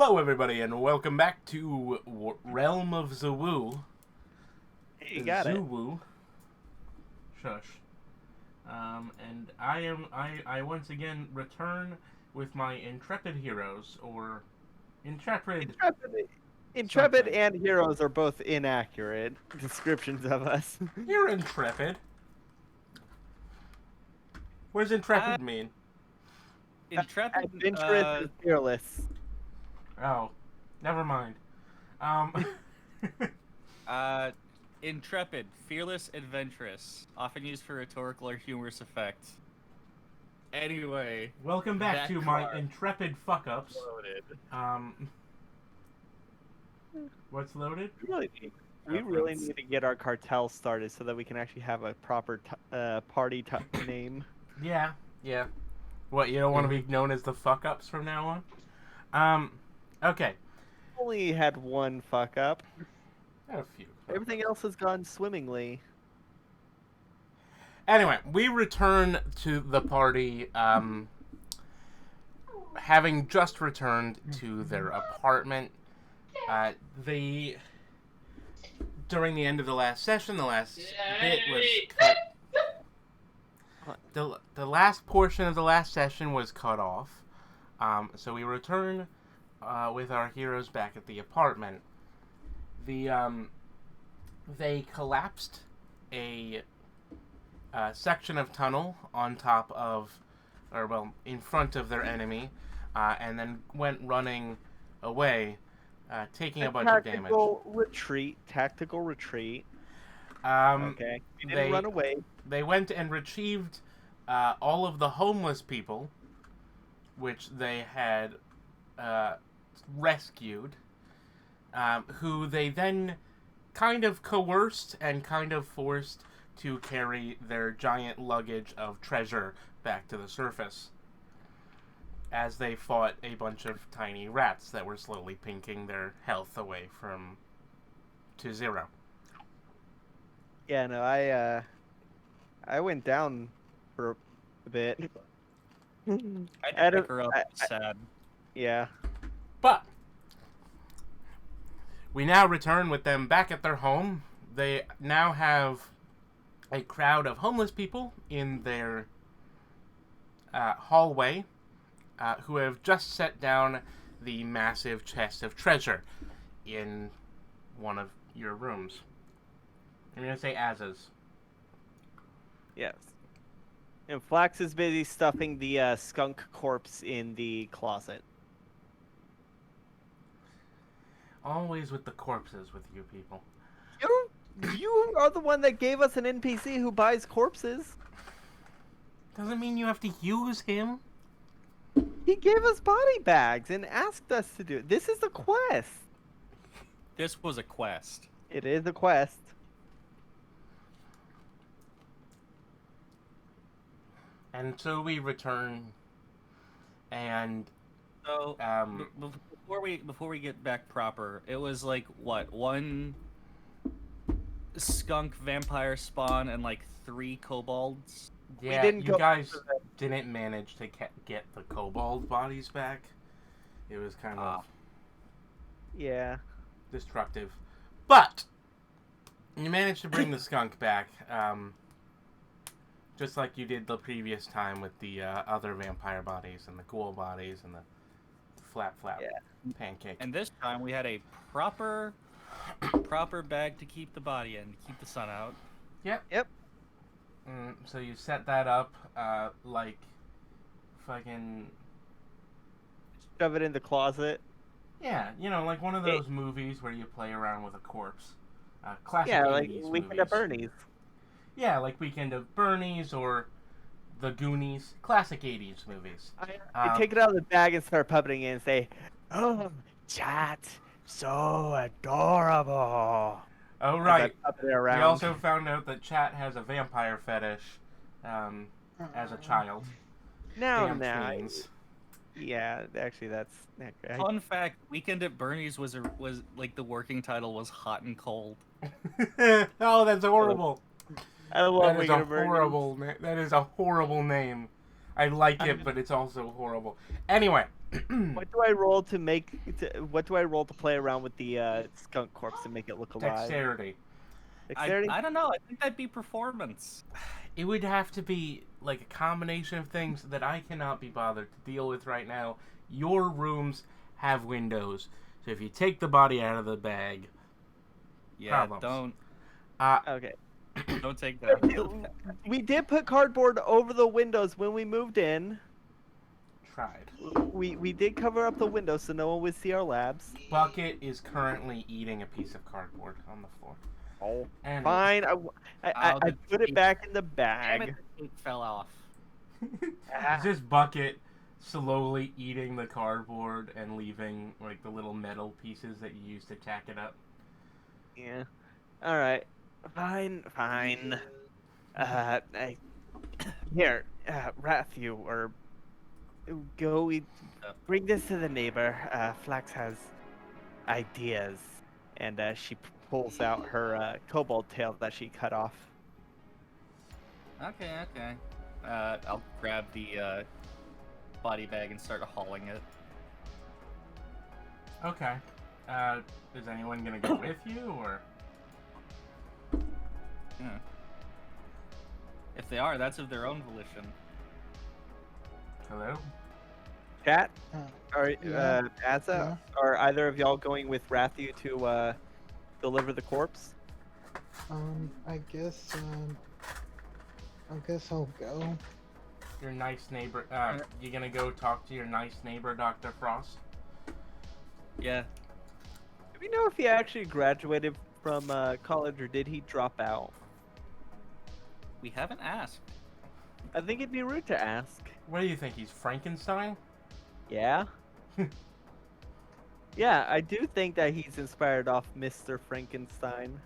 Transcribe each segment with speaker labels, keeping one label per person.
Speaker 1: Hello, everybody, and welcome back to Realm of Zowo.
Speaker 2: You got it.
Speaker 1: Zowo. Shush. And I once again return with my intrepid heroes, or intrepid.
Speaker 2: Intrepid and heroes are both inaccurate descriptions of us.
Speaker 1: You're intrepid. What does intrepid mean?
Speaker 3: Intrepid,
Speaker 2: Adventurous and fearless.
Speaker 1: Oh, never mind.
Speaker 3: intrepid, fearless, adventurous, often used for rhetorical or humorous effect. Anyway,
Speaker 1: Welcome back to my
Speaker 3: car.
Speaker 1: intrepid fuck-ups.
Speaker 3: Loaded.
Speaker 1: What's loaded?
Speaker 2: We really need to get our cartel started so that we can actually have a proper party name.
Speaker 1: Yeah. What, you don't want to be known as the fuck-ups from now on? Okay.
Speaker 2: Only had one fuck up.
Speaker 1: A few.
Speaker 2: Everything else has gone swimmingly.
Speaker 1: Anyway, we return to the party, having just returned to their apartment. During the end of the last session, the last bit was cut. The last portion of the last session was cut off. So we return with our heroes back at the apartment. They collapsed a section of tunnel on top of, in front of their enemy, and then went running away, taking a bunch of damage.
Speaker 2: Tactical retreat.
Speaker 1: Okay.
Speaker 2: They didn't run away.
Speaker 1: They went and retrieved all of the homeless people, which they had rescued, who they then kind of coerced and kind of forced to carry their giant luggage of treasure back to the surface, as they fought a bunch of tiny rats that were slowly pinking their health away to zero.
Speaker 2: Yeah, no, I went down for a bit.
Speaker 3: I had to pick her up. Sad.
Speaker 2: Yeah.
Speaker 1: But we now return with them back at their home. They now have a crowd of homeless people in their hallway who have just set down the massive chest of treasure in one of your rooms. I'm going to say Az's.
Speaker 2: Yes. And Flax is busy stuffing the skunk corpse in the closet.
Speaker 1: Always with the corpses with you people.
Speaker 2: You are the one that gave us an NPC who buys corpses.
Speaker 1: Doesn't mean you have to use him.
Speaker 2: He gave us body bags and asked us to do it. This is a quest.
Speaker 3: This was a quest.
Speaker 2: It is a quest.
Speaker 1: And so we return, and
Speaker 3: So before we get back proper, it was like what, one skunk vampire spawn and like 3 kobolds.
Speaker 1: yeah, you guys didn't manage to get the kobold bodies back. It was kind of destructive, but you managed to bring the skunk back. Just like you did the previous time with the other vampire bodies and the ghoul bodies and the flap pancake.
Speaker 3: And this time we had a proper bag to keep the body in, to keep the sun out.
Speaker 2: Yep.
Speaker 1: So you set that up like fucking...
Speaker 2: Shove it in the closet.
Speaker 1: Yeah, like one of those movies where you play around with a corpse. Classic 80s
Speaker 2: like
Speaker 1: movies.
Speaker 2: Weekend at Bernie's.
Speaker 1: Yeah, like Weekend of Bernie's or The Goonies. Classic 80s movies.
Speaker 2: I take it out of the bag and start puppeting it and say, "Oh, chat, so adorable."
Speaker 1: Oh, right.
Speaker 2: We
Speaker 1: also found out that Chat has a vampire fetish as a child.
Speaker 2: Now. Yeah, actually, that's not great.
Speaker 3: Fun fact: Weekend at Bernie's was like the working title was Hot and Cold.
Speaker 1: Oh, that's horrible.
Speaker 2: I love
Speaker 1: That is a horrible. That is a horrible name. I like it, but it's also horrible. Anyway,
Speaker 2: What do I roll to what do I roll to play around with the skunk corpse to make it look alive?
Speaker 1: Dexterity.
Speaker 2: Dexterity?
Speaker 3: I don't know. I think that'd be performance.
Speaker 1: It would have to be like a combination of things that I cannot be bothered to deal with right now. Your rooms have windows, so if you take the body out of the bag,
Speaker 3: Yeah,
Speaker 1: problems.
Speaker 2: Okay.
Speaker 3: don't take that.
Speaker 2: We did put cardboard over the windows when we moved in.
Speaker 1: Tried.
Speaker 2: We did cover up the windows so no one would see our labs.
Speaker 1: Bucket is currently eating a piece of cardboard on the floor.
Speaker 2: Oh,
Speaker 1: And
Speaker 2: fine. I
Speaker 3: the
Speaker 2: put it
Speaker 3: tape-
Speaker 2: back in the
Speaker 3: Damn it,
Speaker 2: bag.
Speaker 3: the tape fell off.
Speaker 1: it's just Bucket slowly eating the cardboard and leaving like the little metal pieces that you use to tack it up.
Speaker 2: Yeah. All right. Fine. Here, Rathu, or bring this to the neighbor. Flax has ideas, and she pulls out her kobold tail that she cut off.
Speaker 3: Okay. I'll grab the body bag and start hauling it.
Speaker 1: Okay. Is anyone gonna go with you or?
Speaker 3: Yeah. If they are, that's of their own volition.
Speaker 1: Hello?
Speaker 2: Chat,
Speaker 4: Yeah.
Speaker 2: Azza, are either of y'all going with Rathu to deliver the corpse?
Speaker 4: I guess I'll go.
Speaker 1: Your nice neighbor. You gonna go talk to your nice neighbor, Dr. Frost?
Speaker 3: Yeah.
Speaker 2: Do we know if he actually graduated from college or did he drop out?
Speaker 3: We haven't asked.
Speaker 2: I think it'd be rude to ask.
Speaker 1: What do you think? He's Frankenstein?
Speaker 2: Yeah? Yeah, I do think that he's inspired off Mr. Frankenstein.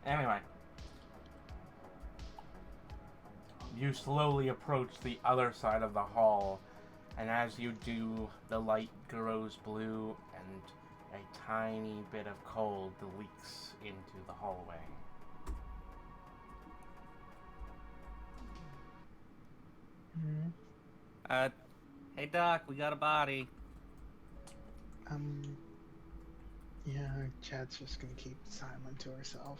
Speaker 1: Anyway. You slowly approach the other side of the hall, and as you do, the light grows blue and a tiny bit of cold leaks into the hallway.
Speaker 4: Hmm.
Speaker 3: Hey Doc, we got a body.
Speaker 4: Yeah, Chad's just gonna keep silent to herself.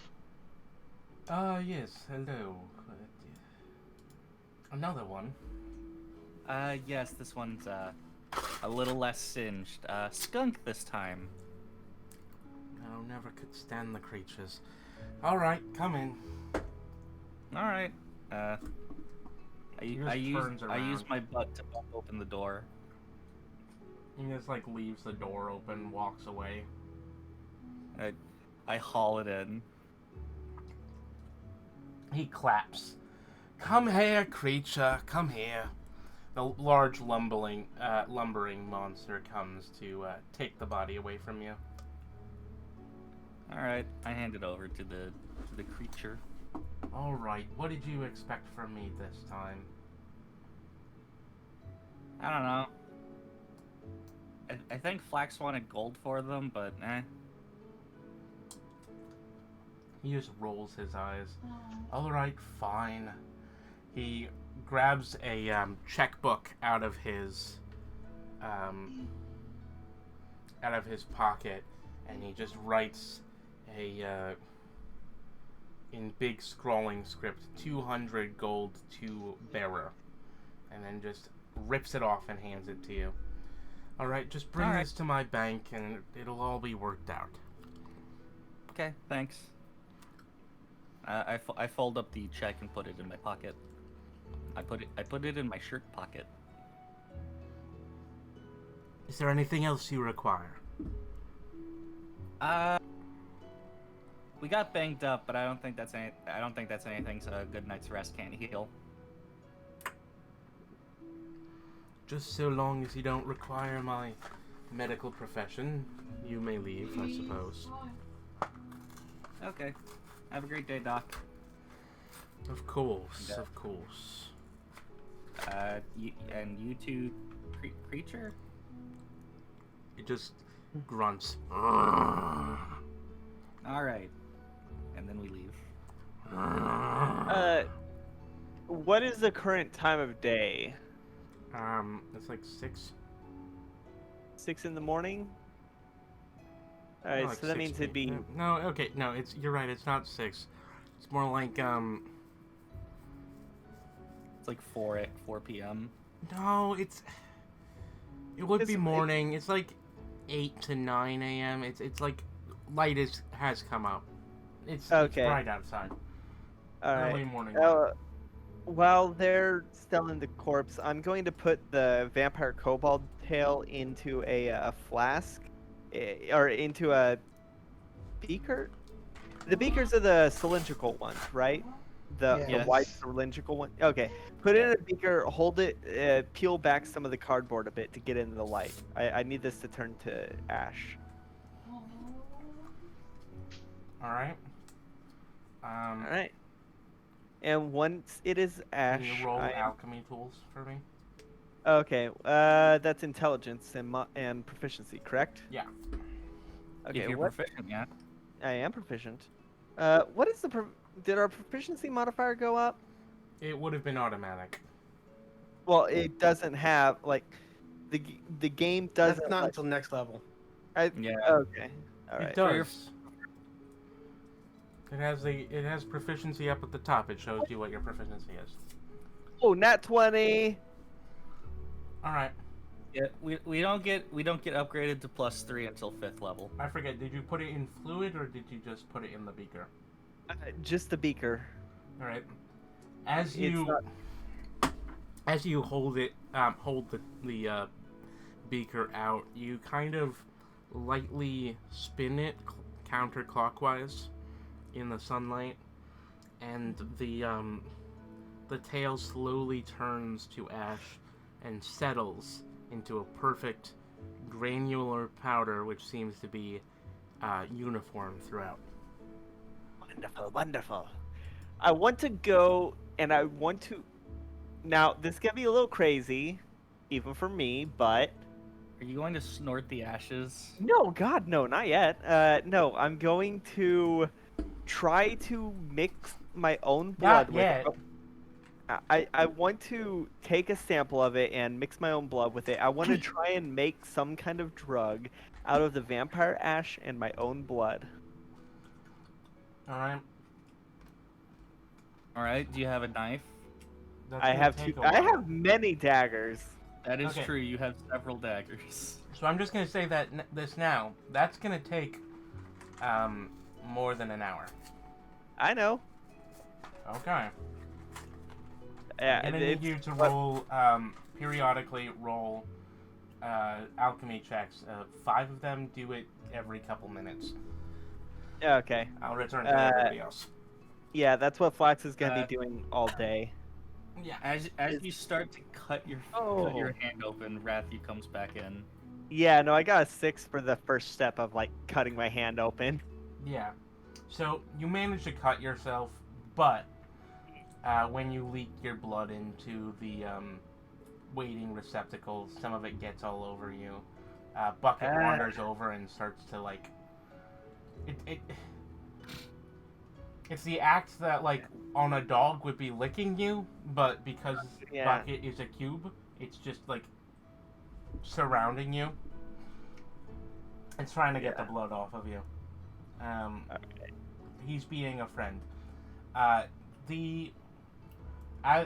Speaker 1: Yes, hello. Another one.
Speaker 3: Yes, this one's a little less singed. Skunk this time.
Speaker 1: I never could stand the creatures. Alright, come in.
Speaker 3: Alright.
Speaker 1: He
Speaker 3: I
Speaker 1: just turns
Speaker 3: use
Speaker 1: around.
Speaker 3: my butt to bump open the door.
Speaker 1: He just like leaves the door open, walks away.
Speaker 3: I haul it in.
Speaker 1: He claps. Come here, creature, come here. The large lumbering monster comes to take the body away from you.
Speaker 3: Alright, I hand it over to the creature.
Speaker 1: Alright, what did you expect from me this time?
Speaker 3: I don't know. I think Flax wanted gold for them, but eh.
Speaker 1: He just rolls his eyes. Alright, fine. He grabs a checkbook out of his pocket, and he just writes in big scrawling script 200 gold to bearer, and then just rips it off and hands it to you. Alright, just bring this to my bank and it'll all be worked out.
Speaker 3: Okay, thanks. I fold up the check and put it in my pocket. I put it in my shirt pocket.
Speaker 1: Is there anything else you require?
Speaker 3: We got banged up, but I don't think that's anything so a good night's rest can't heal.
Speaker 1: Just so long as you don't require my medical profession, you may leave, I suppose.
Speaker 3: Okay. Have a great day, Doc.
Speaker 1: Of course,
Speaker 3: Yeah.
Speaker 1: of course.
Speaker 3: You two, creature?
Speaker 1: It just grunts.
Speaker 3: All right. And then we leave.
Speaker 2: What is the current time of day?
Speaker 1: It's like 6.
Speaker 2: 6 in the morning. All
Speaker 1: No,
Speaker 2: right,
Speaker 1: like
Speaker 2: so that
Speaker 1: 6
Speaker 2: means it'd be.
Speaker 1: No, okay, no, you're right. It's not 6. It's more like
Speaker 3: It's like 4 p.m.
Speaker 1: No, it would be
Speaker 2: It's-
Speaker 1: morning. It's like 8 to 9 a.m. It's like light has come up. It's
Speaker 2: Okay.
Speaker 1: bright outside.
Speaker 2: All
Speaker 1: Early
Speaker 2: right.
Speaker 1: morning light.
Speaker 2: While they're selling the corpse, I'm going to put the vampire kobold tail into a flask, or into a beaker. The beakers are the cylindrical ones, right? The
Speaker 4: Yes.
Speaker 2: white cylindrical one. Okay. Put it in a beaker. Hold it. Peel back some of the cardboard a bit to get into the light. I need this to turn to ash.
Speaker 1: All right.
Speaker 2: All right. And once it is ash,
Speaker 1: Can you roll alchemy tools for me?
Speaker 2: Okay. That's intelligence and proficiency, correct?
Speaker 1: Yeah.
Speaker 2: Okay.
Speaker 3: If you're
Speaker 2: What?
Speaker 3: proficient, yeah.
Speaker 2: I am proficient. What is the did our proficiency modifier go up?
Speaker 1: It would have been automatic.
Speaker 2: Well, it doesn't have like the game doesn't.
Speaker 5: That's not
Speaker 2: like,
Speaker 5: until next level.
Speaker 3: Yeah.
Speaker 2: Okay. All
Speaker 1: It
Speaker 2: right.
Speaker 1: does. It has proficiency up at the top. It shows you what your proficiency is.
Speaker 2: Oh, nat 20.
Speaker 1: All right.
Speaker 3: Yeah, we don't get upgraded to +3 until 5th level.
Speaker 1: I forget. Did you put it in fluid or did you just put it in the beaker?
Speaker 2: Just the beaker.
Speaker 1: All right. As
Speaker 2: It's
Speaker 1: you
Speaker 2: not-
Speaker 1: as you hold it, hold the beaker out, you kind of lightly spin it counterclockwise in the sunlight, and the tail slowly turns to ash and settles into a perfect granular powder, which seems to be uniform throughout.
Speaker 2: Wonderful, wonderful. I want to go and I want to. Now this can be a little crazy, even for me, but
Speaker 3: Are you going to snort the ashes?
Speaker 2: no, God, no, not yet. No, I'm going to try to mix my own blood
Speaker 1: Not
Speaker 2: with
Speaker 1: yet.
Speaker 2: I want to take a sample of it and mix my own blood with it. I want to try and make some kind of drug out of the vampire ash and my own blood.
Speaker 1: All right.
Speaker 3: All right. Do you have a knife?
Speaker 1: That's
Speaker 2: I
Speaker 1: gonna
Speaker 2: have
Speaker 1: take
Speaker 2: two.
Speaker 1: a
Speaker 2: I
Speaker 1: while.
Speaker 2: have many daggers.
Speaker 3: That is
Speaker 1: Okay.
Speaker 3: true. You have several daggers.
Speaker 1: So I'm just gonna say that this now. That's gonna take more than an hour.
Speaker 2: I know.
Speaker 1: Okay.
Speaker 2: Yeah,
Speaker 1: I'm gonna need you to roll periodically roll alchemy checks. 5 of them. Do it every couple minutes.
Speaker 2: Okay.
Speaker 1: I'll return to everybody else.
Speaker 2: Yeah, that's what Flax is gonna be doing all day.
Speaker 1: Yeah.
Speaker 3: As you start to cut your hand open, Rathu comes back in.
Speaker 2: Yeah, no, I got a 6 for the first step of like cutting my hand open.
Speaker 1: Yeah. So you manage to cut yourself, but when you leak your blood into the waiting receptacle, some of it gets all over you. Bucket wanders over and starts to like. It's the act that like on a dog would be licking you, but because
Speaker 2: Yeah.
Speaker 1: Bucket is a cube, it's just like surrounding you. It's trying to get the blood off of you. He's being a friend.
Speaker 2: How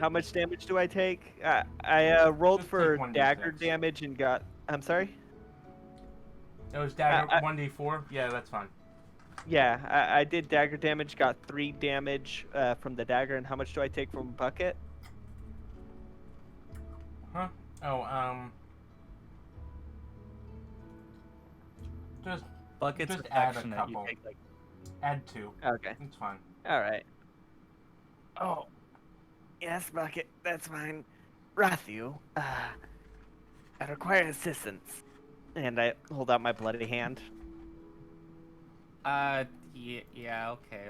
Speaker 2: much damage do I take? I rolled
Speaker 1: Just
Speaker 2: for
Speaker 1: take 1d6.
Speaker 2: dagger damage and got. I'm sorry.
Speaker 1: It was dagger 1d4. Yeah, that's fine.
Speaker 2: Yeah, I did dagger damage. Got 3 damage from the dagger. And how much do I take from bucket?
Speaker 1: Huh? Oh, just
Speaker 3: Bucket's
Speaker 1: Just add a
Speaker 3: affectionate. You
Speaker 1: couple.
Speaker 3: take like
Speaker 1: add 2.
Speaker 2: Okay.
Speaker 1: It's fine.
Speaker 2: All right. Oh, yes, bucket. That's fine. Rathu, I require assistance. And I hold out my bloody hand.
Speaker 3: yeah, okay.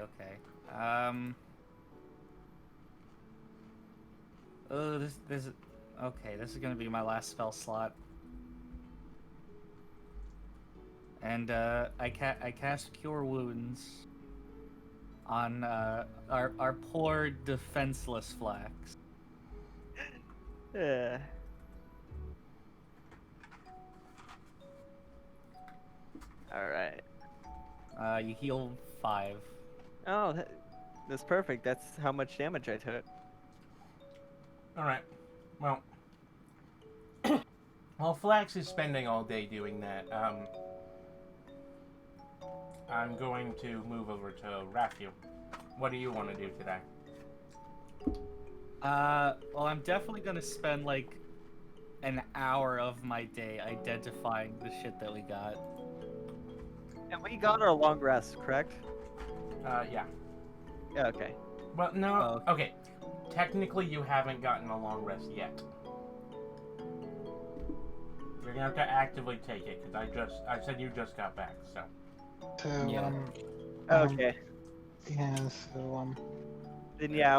Speaker 3: Oh, this okay. This is gonna be my last spell slot. And I cast Cure Wounds on our poor defenseless Flax. You heal 5.
Speaker 2: Oh, that's perfect. That's how much damage I took.
Speaker 1: All right. Well, while Flax is spending all day doing that, I'm going to move over to Rafu. What do you want to do today?
Speaker 3: Well, I'm definitely gonna spend like an hour of my day identifying the shit that we got.
Speaker 2: And we got our long rest, correct?
Speaker 1: Yeah.
Speaker 2: Yeah, okay.
Speaker 1: Well, no.
Speaker 3: Oh.
Speaker 1: Okay. Technically, you haven't gotten a long rest yet. You're gonna have to actively take it because I said you just got back. So.
Speaker 4: So
Speaker 3: Yeah.
Speaker 2: Okay.
Speaker 4: yeah. So
Speaker 2: Then yeah,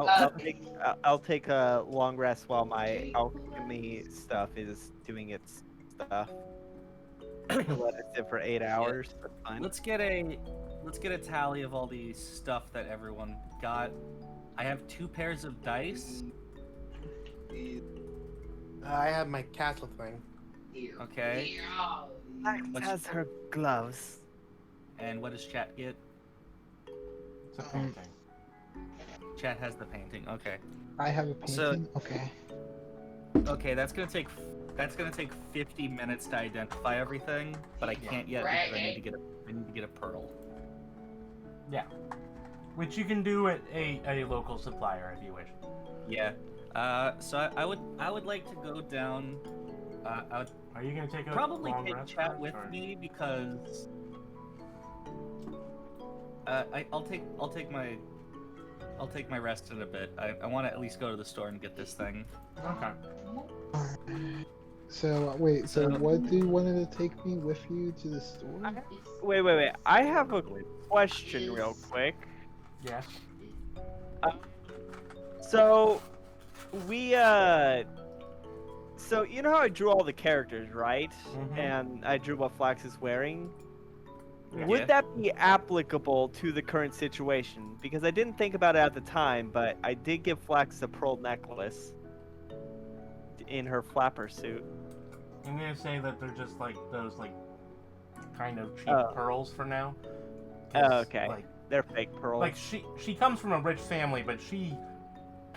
Speaker 2: I'll take a long rest while my alchemy stuff is doing its stuff. Let it sit for 8 hours. That's fine.
Speaker 3: Let's get a tally of all the stuff that everyone got. I have 2 pairs of dice.
Speaker 5: I have my castle thing.
Speaker 3: Okay.
Speaker 2: Max
Speaker 3: What's-
Speaker 2: has her gloves.
Speaker 3: And what does chat get?
Speaker 1: It's a painting.
Speaker 3: Chat has the painting. Okay.
Speaker 4: I have a painting.
Speaker 3: So-
Speaker 4: Okay.
Speaker 3: Okay, that's gonna take 50 minutes to identify everything, but I can't yet because I need to get a pearl.
Speaker 1: Yeah. Which you can do at a local supplier if you wish.
Speaker 3: Yeah. So I would like to go down. I would
Speaker 1: Are you gonna take a
Speaker 3: probably
Speaker 1: long
Speaker 3: take
Speaker 1: rest
Speaker 3: chat
Speaker 1: first,
Speaker 3: with
Speaker 1: or-
Speaker 3: me because I'll take my rest in a bit. I want to at least go to the store and get this thing.
Speaker 1: Okay.
Speaker 4: So wait. So
Speaker 3: So-
Speaker 4: what do you wanted to take me with you to the store?
Speaker 2: Wait. I have a question real quick.
Speaker 1: Yes.
Speaker 2: So, so you know how I drew all the characters, right?
Speaker 1: Mhm.
Speaker 2: And I drew what Flax is wearing?
Speaker 3: Yeah.
Speaker 2: Would that be applicable to the current situation? Because I didn't think about it at the time, but I did give Flax a pearl necklace in her flapper suit.
Speaker 1: I'm gonna say that they're just like those like kind of cheap
Speaker 2: Oh.
Speaker 1: pearls for now.
Speaker 2: Oh,
Speaker 1: 'Cause,
Speaker 2: okay.
Speaker 1: Like
Speaker 2: They're fake pearls.
Speaker 1: Like she comes from a rich family, but she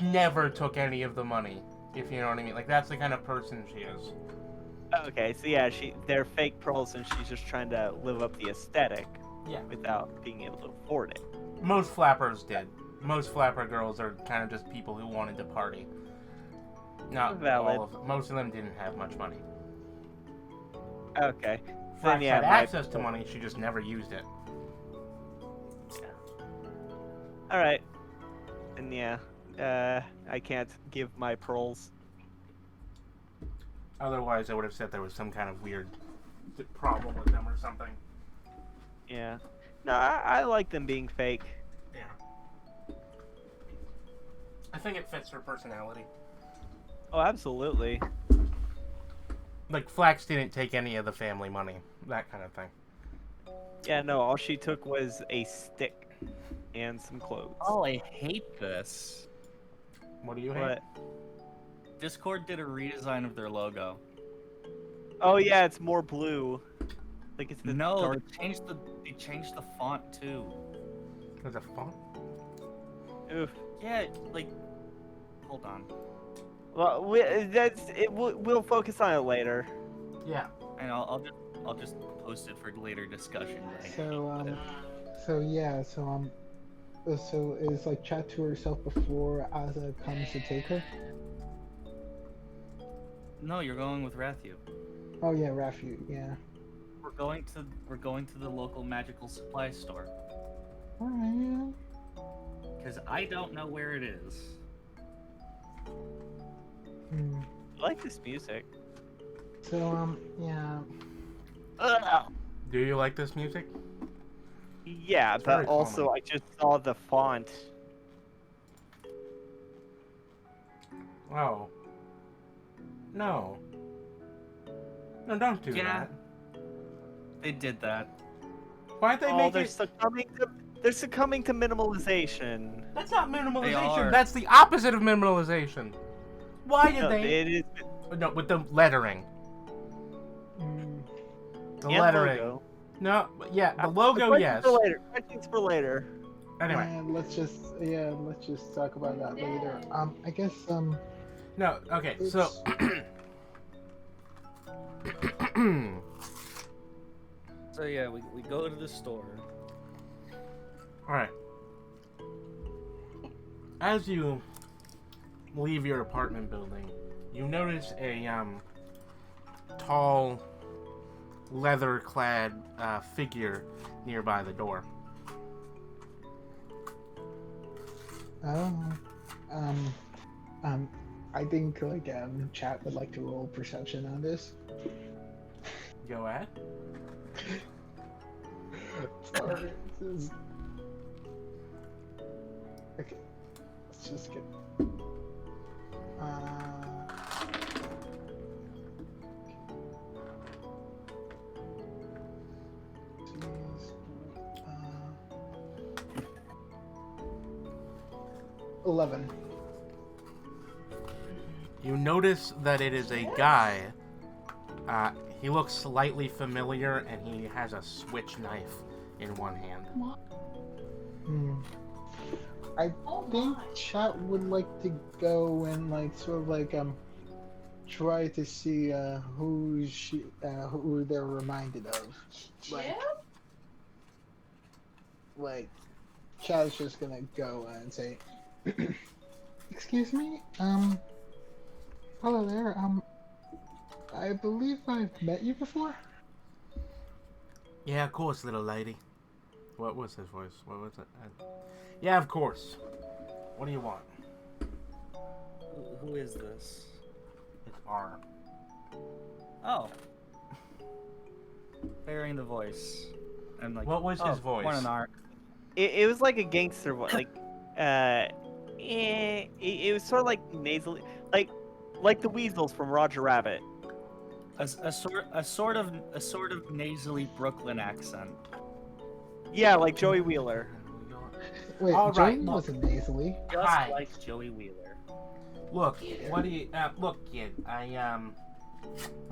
Speaker 1: never took any of the money. If you know what I mean. Like that's the kind of person she is.
Speaker 2: Okay, so yeah, they're fake pearls, and she's just trying to live up the aesthetic
Speaker 1: Yeah.
Speaker 2: without being able to afford it.
Speaker 1: Most flappers did. Most flapper girls are kind of just people who wanted to party. Not
Speaker 2: Valid.
Speaker 1: all of them. Most of them didn't have much money.
Speaker 2: Okay.
Speaker 1: Flax
Speaker 2: yeah,
Speaker 1: had
Speaker 2: my-
Speaker 1: access to money, she just never used it.
Speaker 2: All right. And yeah, I can't give my pearls.
Speaker 1: Otherwise, I would have said there was some kind of weird problem with them or something.
Speaker 2: Yeah. No, I like them being fake.
Speaker 1: Yeah. I think it fits her personality.
Speaker 2: Oh, absolutely.
Speaker 1: Like, Flax didn't take any of the family money. That kind of thing.
Speaker 2: Yeah, no, all she took was a stick and some clothes.
Speaker 3: Oh, I hate this.
Speaker 1: What do you hate?
Speaker 2: What?
Speaker 3: Discord did a redesign of their logo.
Speaker 2: Oh yeah, it's more blue. Like it's the
Speaker 3: No,
Speaker 2: dark.
Speaker 3: they changed the font too.
Speaker 1: There's a font?
Speaker 2: Oof.
Speaker 3: Yeah, like, hold on.
Speaker 2: Well, we'll focus on it later.
Speaker 1: Yeah.
Speaker 3: And I'll just post it for later discussion.
Speaker 4: So so is like chat to herself before Asa comes to take her?
Speaker 3: No, you're going with Rathu.
Speaker 4: Oh yeah, Rafu. Yeah.
Speaker 3: We're going to the local magical supply store
Speaker 4: All right.
Speaker 3: because I don't know where it is.
Speaker 4: Hmm.
Speaker 2: I like this music.
Speaker 4: So yeah.
Speaker 2: Ugh.
Speaker 1: Do you like this music?
Speaker 2: Yeah,
Speaker 1: It's very
Speaker 2: but also
Speaker 1: common.
Speaker 2: I just saw the font.
Speaker 1: Oh. No. No, don't do
Speaker 3: Yeah.
Speaker 1: that.
Speaker 3: They did that.
Speaker 1: Why'd they
Speaker 2: Oh,
Speaker 1: make
Speaker 2: they're
Speaker 1: it...
Speaker 2: succumbing to minimalization.
Speaker 1: That's not minimalization.
Speaker 3: are.
Speaker 1: That's the opposite of minimalization. Why did
Speaker 2: No,
Speaker 1: they...
Speaker 2: it is
Speaker 1: No, with the lettering.
Speaker 4: Mm.
Speaker 1: The
Speaker 2: and
Speaker 1: lettering.
Speaker 2: logo.
Speaker 1: No, yeah, the logo, yes.
Speaker 2: For later. Questions for later.
Speaker 1: Anyway,
Speaker 4: And let's just talk about that later. I guess
Speaker 1: no, okay, so
Speaker 4: it's
Speaker 3: So yeah, we go to the store.
Speaker 1: all right. As you leave your apartment building, you notice a tall, leather-clad figure nearby the door.
Speaker 4: oh I think like chat would like to roll perception on this.
Speaker 1: Go ahead.
Speaker 4: Sorry, this is... Okay, let's just get. Jeez, 11.
Speaker 1: You notice that it is a guy. He looks slightly familiar, and he has a switch knife in one hand.
Speaker 4: I think chat would like to go and like sort of like try to see who they're reminded of. Like chat's just gonna go and say, "Excuse me, hello there, I believe I've met you before."
Speaker 1: Yeah, of course, little lady. What was his voice? What was it? Yeah, of course. What do you want?
Speaker 3: Who is this?
Speaker 1: It's R.
Speaker 3: Oh. Bearing the voice. I'm like,
Speaker 1: What was his voice?
Speaker 3: One an arc.
Speaker 2: It was like a gangster voice, like, it was sort of like nasally, like the weasels from Roger Rabbit.
Speaker 3: A sort of nasally Brooklyn accent.
Speaker 2: Yeah, like Joey Wheeler.
Speaker 4: Wait,
Speaker 1: All right,
Speaker 4: Joey
Speaker 1: look.
Speaker 4: wasn't nasally.
Speaker 3: Just
Speaker 1: Hi.
Speaker 3: like Joey Wheeler.
Speaker 1: Look, what do you... look, kid, I'm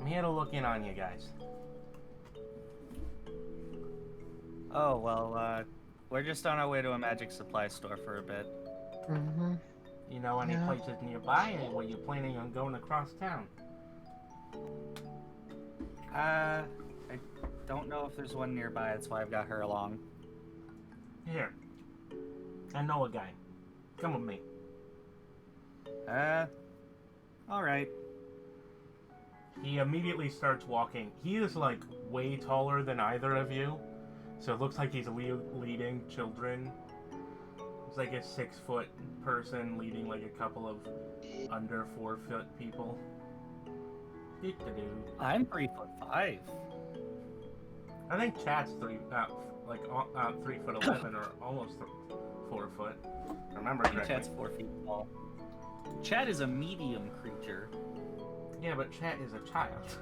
Speaker 1: here to look in on you guys.
Speaker 3: Oh, well, we're just on our way to a magic supply store for a bit.
Speaker 4: Mm-hmm.
Speaker 1: You know any
Speaker 4: Yeah.
Speaker 1: places nearby, or were you planning on going across town?
Speaker 3: I don't know if there's one nearby, that's why I've got her along.
Speaker 1: Here. I know a guy. Come with me.
Speaker 3: Alright.
Speaker 1: He immediately starts walking. He is, like, way taller than either of you. So it looks like he's leading children. It's like a 6-foot person leading, like, a couple of under 4-foot people.
Speaker 3: I'm 3'5".
Speaker 1: I think Chad's 3'11" or almost 4 foot. Remember correctly.
Speaker 3: Chad's 4 feet tall. Chad is a medium creature.
Speaker 1: Yeah, but Chad is a child.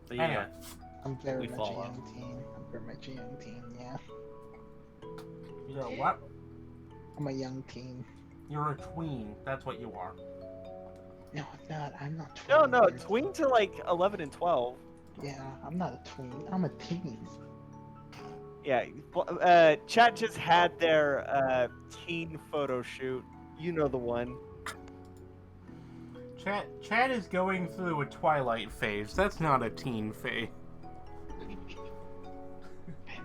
Speaker 3: But
Speaker 1: Anyway,
Speaker 4: I'm very
Speaker 3: We
Speaker 4: much a
Speaker 3: follow.
Speaker 4: young teen. I'm very much a young teen, yeah.
Speaker 1: you know what?
Speaker 4: I'm a young teen.
Speaker 1: You're a tween. That's what you are.
Speaker 4: No, I'm not. I'm not
Speaker 2: No,
Speaker 4: 12.
Speaker 2: no, tweens are like 11 and 12.
Speaker 4: Yeah, I'm not a tween. I'm a teen.
Speaker 2: Yeah, chat just had their teen photo shoot. You know the one.
Speaker 1: Chad is going through a twilight phase. That's not a teen phase.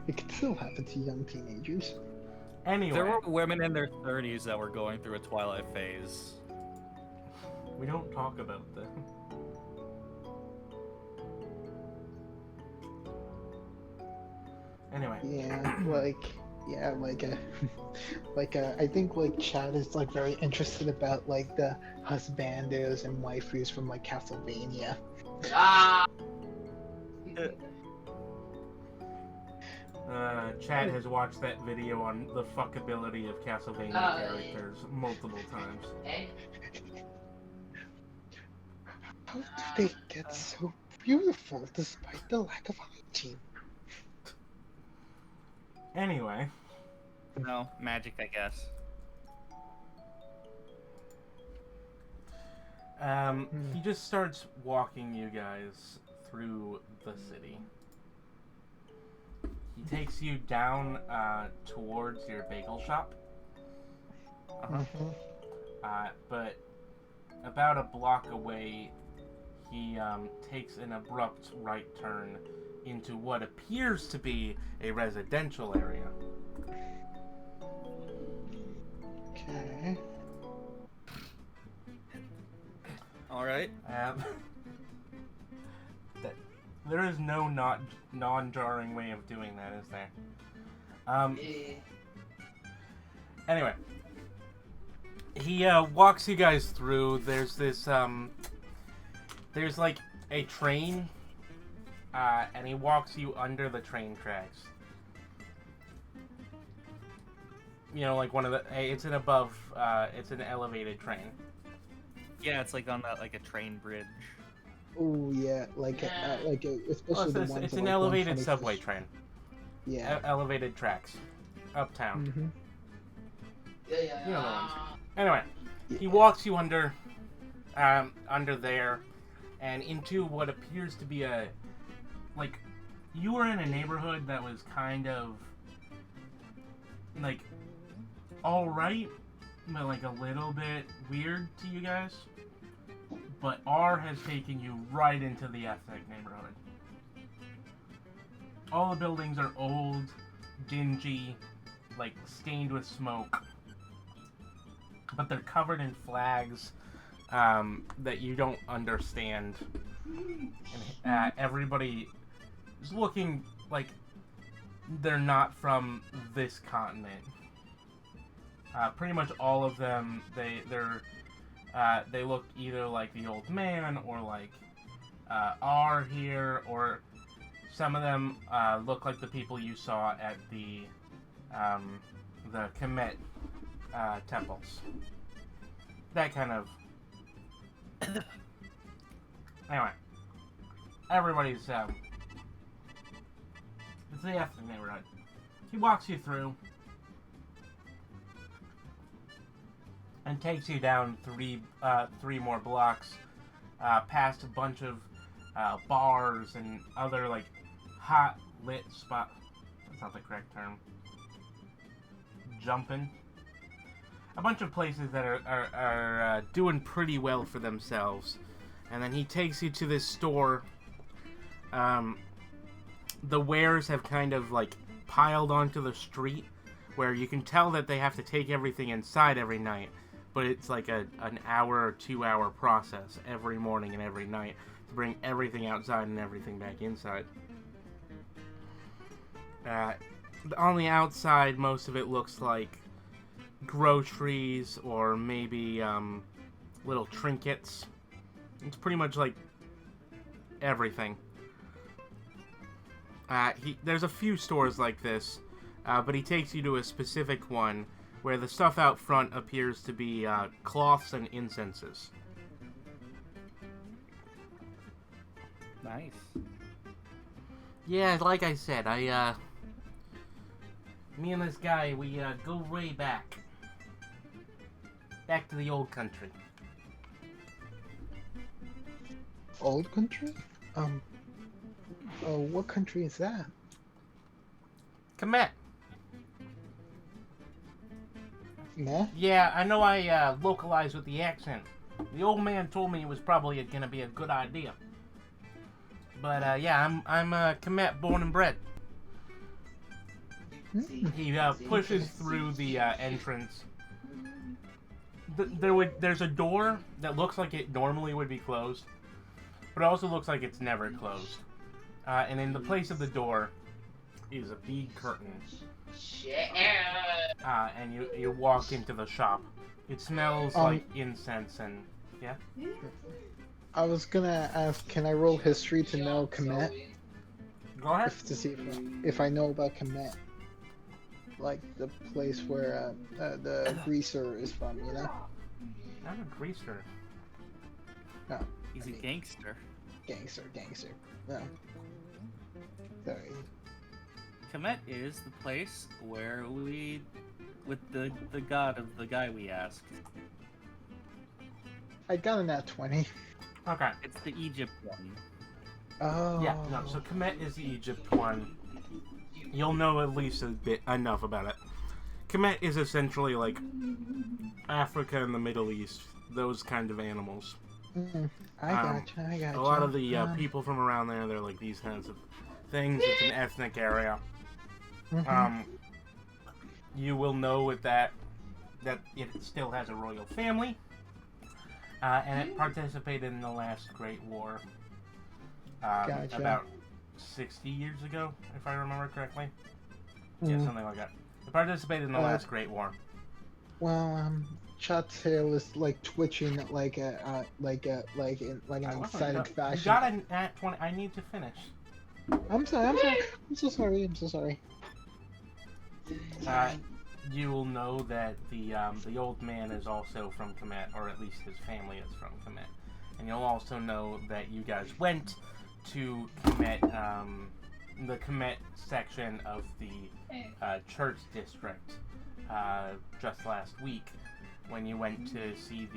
Speaker 4: It can still happen to young teenagers.
Speaker 1: Anyway,
Speaker 3: There were women in their 30s that were going through a twilight phase.
Speaker 1: we don't talk about them. Anyway,
Speaker 4: I think like Chad is like very interested about like the husbandos and waifus from like Castlevania.
Speaker 1: Chad has watched that video on the fuckability of Castlevania characters multiple times.
Speaker 4: How do they get so beautiful despite the lack of hygiene?
Speaker 1: Anyway,
Speaker 3: No, magic, I guess.
Speaker 1: He just starts walking you guys through the city. He takes you down towards your bagel shop. But about a block away, he takes an abrupt right turn into what appears to be a residential area.
Speaker 4: Okay.
Speaker 3: All right.
Speaker 1: There is no non-jarring way of doing that, is there? Anyway, he walks you guys through. There's this there's like a train, and he walks you under the train tracks. You know, like one of the. It's an above. It's an elevated train.
Speaker 3: Yeah, it's like on that like a train bridge.
Speaker 4: Oh yeah, especially the ones
Speaker 1: It's
Speaker 4: that,
Speaker 1: an
Speaker 4: like,
Speaker 1: elevated
Speaker 4: 125th.
Speaker 1: subway train.
Speaker 4: Yeah.
Speaker 1: Elevated tracks, uptown.
Speaker 4: Mm-hmm.
Speaker 1: You know the ones. Anyway, he walks you under there, and into what appears to be a, like, you were in a neighborhood that was kind of, like, alright, but like a little bit weird to you guys. But R has taken you right into the ethnic neighborhood. All the buildings are old, dingy, like stained with smoke. But they're covered in flags that you don't understand. And everybody is looking like they're not from this continent. Pretty much all of them, they look either like the old man or like R here, or some of them look like the people you saw at the Kemet temples. That kind of. Anyway, everybody's it's the ethnic neighborhood. He walks you through and takes you down three more blocks, past a bunch of bars and other like hot lit spot. That's not the correct term. Jumping. A bunch of places that are doing pretty well for themselves, and then he takes you to this store. The wares have kind of like piled onto the street, where you can tell that they have to take everything inside every night, but it's like an hour or 2 hour process every morning and every night to bring everything outside and everything back inside. On the outside, most of it looks like groceries or maybe little trinkets. It's pretty much like everything. There's a few stores like this, but he takes you to a specific one where the stuff out front appears to be cloths and incenses.
Speaker 3: Nice.
Speaker 1: Yeah, like I said, me and this guy, we go way back. Back to the old country.
Speaker 4: Old country? Oh, what country is that?
Speaker 1: Kemet.
Speaker 4: Meh?
Speaker 1: Yeah, I know I localized with the accent. The old man told me it was probably gonna be a good idea. But yeah, I'm Kemet born and bred. He pushes through the entrance. There's a door that looks like it normally would be closed, but it also looks like it's never closed. And in the place of the door is a big curtain. And you walk into the shop. It smells like incense and yeah.
Speaker 4: I was gonna ask, can I roll history to know Kemet?
Speaker 1: Go ahead.
Speaker 4: To see if I know about Kemet. Like the place where the greaser is from, you know?
Speaker 1: I'm a greaser.
Speaker 4: No.
Speaker 3: He's a gangster.
Speaker 4: Gangster. No. Sorry.
Speaker 3: Kemet is the place where with the god of the guy we asked.
Speaker 4: I got a nat 20.
Speaker 1: Okay.
Speaker 3: It's the Egypt one.
Speaker 4: Oh.
Speaker 1: Yeah, no, so Kemet is the Egypt one. You'll know at least a bit enough about it. Kemet is essentially like Africa and the Middle East, those kind of animals.
Speaker 4: I gotcha.
Speaker 1: A lot of the people from around there, they're like these kinds of things. It's an ethnic area. You will know with that it still has a royal family, and it participated in the last Great War.
Speaker 4: Gotcha.
Speaker 1: About 60 years ago, if I remember correctly. Yeah, something like that. It participated in the last Great War.
Speaker 4: Well, Chat's tail is like twitching like an excited fashion.
Speaker 1: You got an at 20. I need to finish.
Speaker 4: I'm sorry. I'm so sorry.
Speaker 1: You will know that the old man is also from Kemet, or at least his family is from Kemet. And you'll also know that you guys went to Kemet, the Kemet section of the church district just last week when you went to see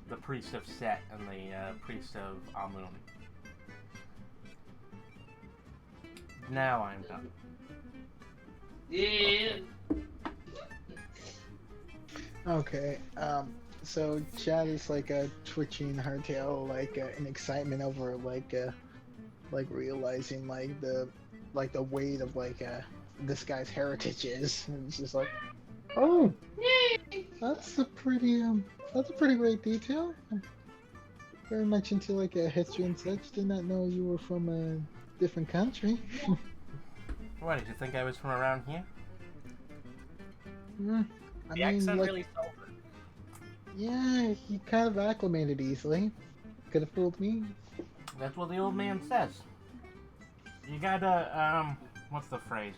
Speaker 1: the priest of Set and the priest of Amun. Now I'm done.
Speaker 6: Yeah.
Speaker 4: Okay. So Chad is like twitching her tail like in excitement over like realizing like the weight of this guy's heritage is. And it's just like, oh, that's a pretty great detail. I'm very much into like history and such. Did not know you were from a different country.
Speaker 1: What, did you think I was from around here?
Speaker 4: I
Speaker 3: The accent
Speaker 4: like,
Speaker 3: really sold it.
Speaker 4: yeah, he kind of acclimated easily. Could have fooled me.
Speaker 1: That's what the old man says. You gotta, what's the phrase?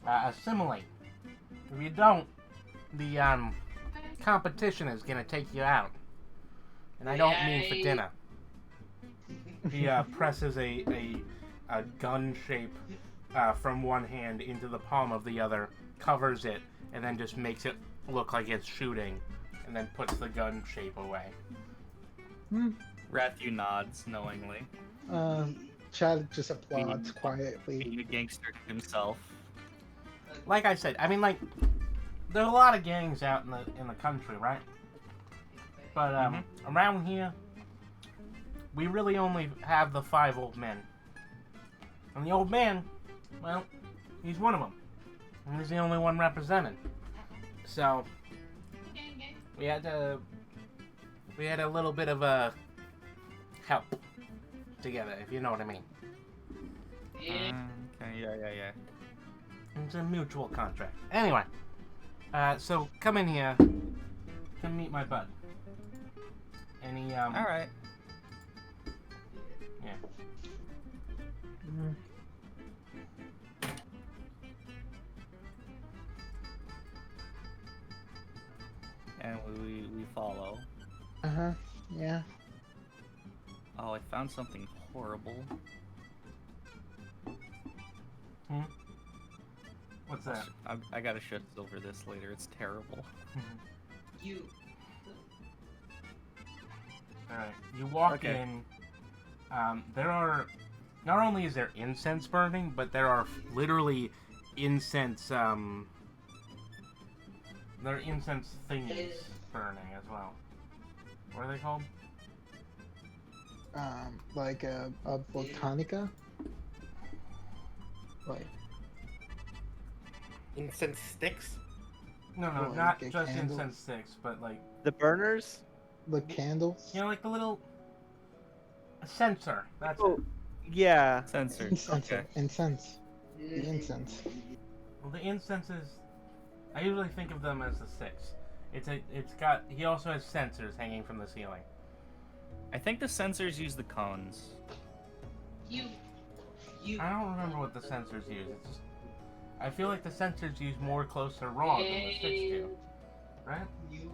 Speaker 1: Assimilate. If you don't, the, competition is gonna take you out. And I don't mean for dinner. He, presses a gun shape, from one hand into the palm of the other, covers it, and then just makes it look like it's shooting, and then puts the gun shape away.
Speaker 3: Rathu nods knowingly.
Speaker 4: Chad just applauds quietly.
Speaker 3: Being a gangster himself.
Speaker 1: Like I said, I mean, like, there's a lot of gangs out in the country, right? But around here, we really only have the 5 old men. And the old man, well, he's one of them. And he's the only one represented. So, we had a little bit of a help together, if you know what I mean.
Speaker 6: Yeah.
Speaker 3: Okay, yeah.
Speaker 1: It's a mutual contract. Anyway, so come in here. Come meet my bud. And he,
Speaker 3: Alright.
Speaker 1: Yeah.
Speaker 3: And we follow.
Speaker 4: Yeah.
Speaker 3: Oh, I found something horrible.
Speaker 1: What's that?
Speaker 3: I gotta shit over this later. It's terrible.
Speaker 6: You.
Speaker 1: Alright, you walk
Speaker 3: Okay.
Speaker 1: in. There are. Not only is there incense burning, but there are literally incense. There are incense thingies burning as well. What are they called?
Speaker 4: Like a botanica. Like
Speaker 5: Incense sticks?
Speaker 1: No,
Speaker 4: Well,
Speaker 1: not
Speaker 4: like
Speaker 1: just
Speaker 4: candles?
Speaker 1: incense sticks, but like,
Speaker 2: The burners?
Speaker 4: the candles.
Speaker 1: you know, like the little a censer. That's
Speaker 2: Oh, yeah.
Speaker 3: Censored.
Speaker 4: Incense.
Speaker 3: Okay.
Speaker 4: Incense. The incense.
Speaker 1: it. Well, the incense is. I usually think of them as the six. It's got. He also has sensors hanging from the ceiling.
Speaker 3: I think the sensors use the cones.
Speaker 6: You.
Speaker 1: I don't remember what the sensors use. It's just. I feel like the sensors use more close to raw than the sticks do. Right?
Speaker 6: You.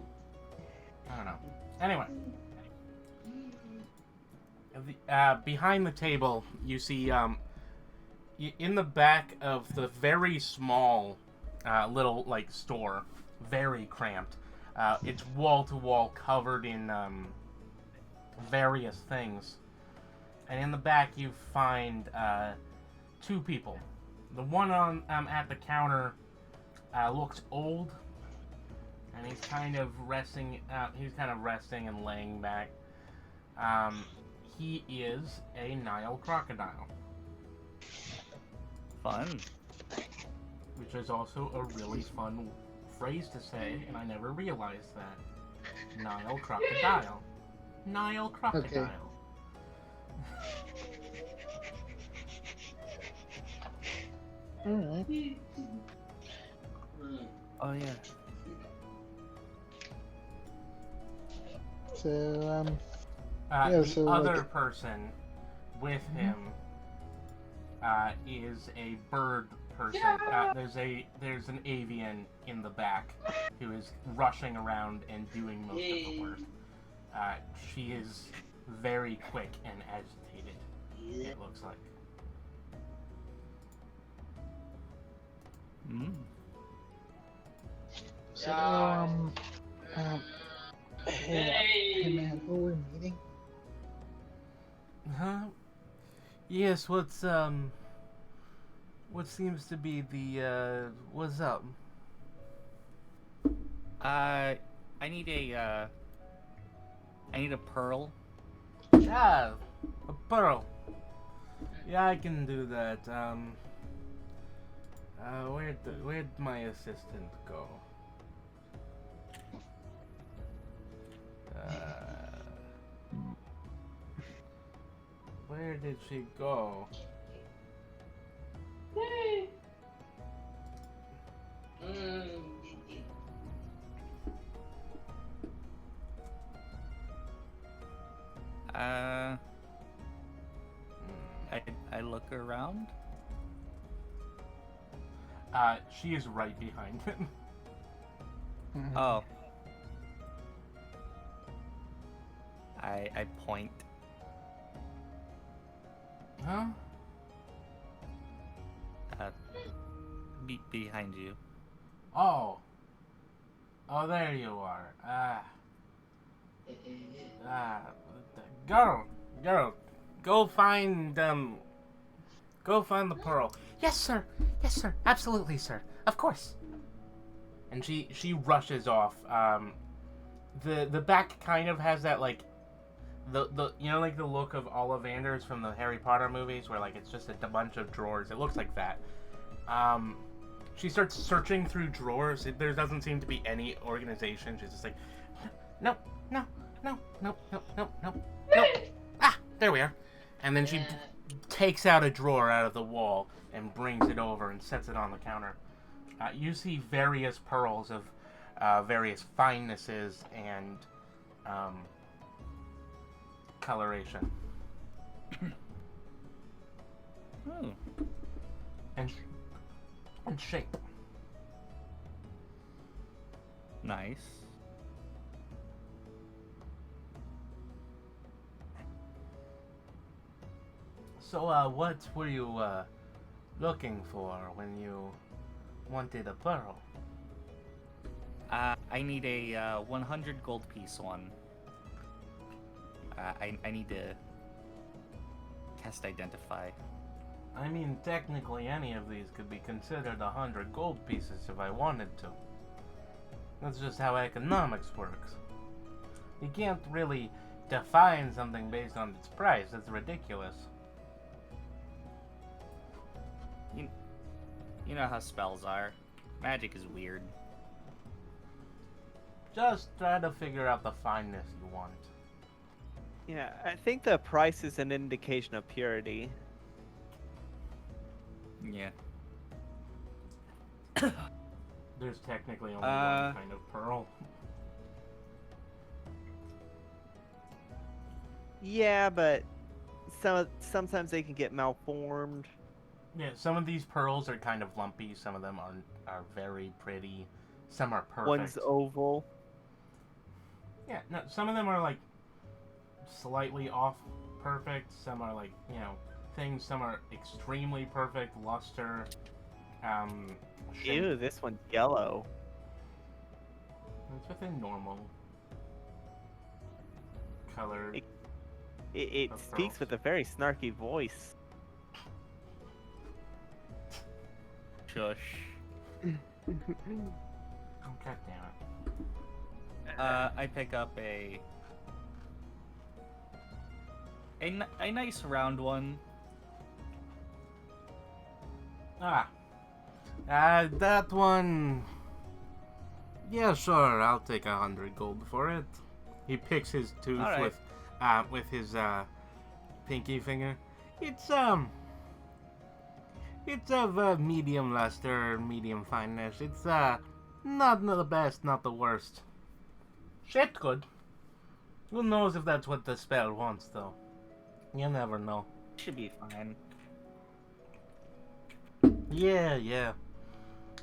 Speaker 1: I don't know. Anyway. Behind the table, you see, in the back of the very small, little, like, store, very cramped, It's wall to wall, covered in various things. And in the back, you find two people. The one on at the counter looks old, and he's kind of resting. He's kind of resting and laying back. He is a Nile crocodile,
Speaker 3: Fun.
Speaker 1: which is also a really fun phrase to say, and I never realized that. Nile crocodile. Nile crocodile.
Speaker 4: Alright.
Speaker 3: Oh yeah.
Speaker 4: So,
Speaker 1: The
Speaker 4: so,
Speaker 1: other
Speaker 4: like-
Speaker 1: person with him is a bird person. There's an avian in the back who is rushing around and doing most of the work. She is very quick and agitated, it looks like.
Speaker 3: Mm.
Speaker 4: So, hey man, who we're meeting?
Speaker 1: Huh? Yes, what seems to be the, what's up?
Speaker 3: I need a pearl.
Speaker 1: Ah, a pearl. Yeah, I can do that. Where'd my assistant go? Where did she go?
Speaker 3: I look around.
Speaker 1: She is right behind him.
Speaker 3: Oh. I point.
Speaker 1: Huh?
Speaker 3: Behind you.
Speaker 1: Oh. Oh, there you are. Girl, go find the pearl. Yes, sir. Yes, sir. Absolutely, sir. Of course. And she rushes off. The back kind of has that, like, the you know, like the look of Ollivanders from the Harry Potter movies, where like it's just a bunch of drawers. It looks like that. She starts searching through drawers. There doesn't seem to be any organization. She's just like, no. Ah, there we are. And then she takes out a drawer out of the wall and brings it over and sets it on the counter. You see various pearls of various finenesses and coloration.
Speaker 3: Hmm.
Speaker 1: And shape.
Speaker 3: Nice.
Speaker 1: So, what were you looking for when you wanted a pearl?
Speaker 3: I need a 100 gold piece one. I need to cast Identify.
Speaker 1: I mean, technically any of these could be considered 100 gold pieces if I wanted to. That's just how economics works. You can't really define something based on its price. That's ridiculous.
Speaker 3: You know how spells are. Magic is weird.
Speaker 1: Just try to figure out the fineness you want.
Speaker 2: Yeah, I think the price is an indication of purity.
Speaker 3: Yeah.
Speaker 1: There's technically only one kind of pearl.
Speaker 2: Yeah, but sometimes they can get malformed.
Speaker 1: Yeah, some of these pearls are kind of lumpy. Some of them are very pretty. Some are perfect.
Speaker 2: One's oval.
Speaker 1: Yeah, no, some of them are like slightly off perfect. Some are like, you know, things. Some are extremely perfect, luster. Shape.
Speaker 2: Ew, this one's yellow.
Speaker 1: It's within normal color.
Speaker 2: It
Speaker 1: Of
Speaker 2: speaks
Speaker 1: girls.
Speaker 2: with a very snarky voice.
Speaker 3: Shush.
Speaker 1: Oh, God damn it.
Speaker 3: I pick up a nice round one.
Speaker 1: That one. Yeah, sure. I'll take 100 gold for it. He picks his tooth
Speaker 3: All right.
Speaker 1: with his pinky finger. It's of medium luster, medium fineness. It's not the best, not the worst. Shit good. Who knows if that's what the spell wants, though? You never know.
Speaker 3: Should be fine.
Speaker 1: Yeah.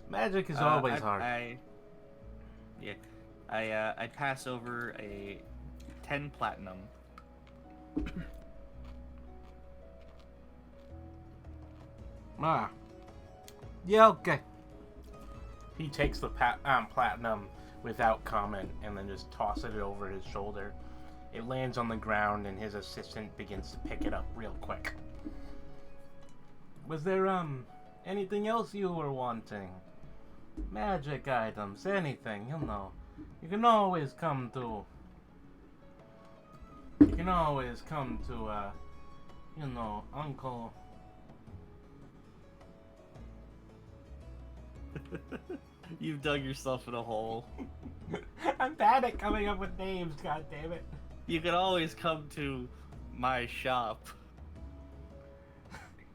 Speaker 1: Magic is always hard.
Speaker 3: I pass over a 10 platinum.
Speaker 1: Yeah, okay. He takes the platinum without comment and then just tosses it over his shoulder. It lands on the ground and his assistant begins to pick it up real quick. Was there, anything else you were wanting? Magic items, anything, you know. You can always come to, Uncle.
Speaker 3: You've dug yourself in a hole.
Speaker 1: I'm bad at coming up with names, god damn it.
Speaker 3: You can always come to my shop.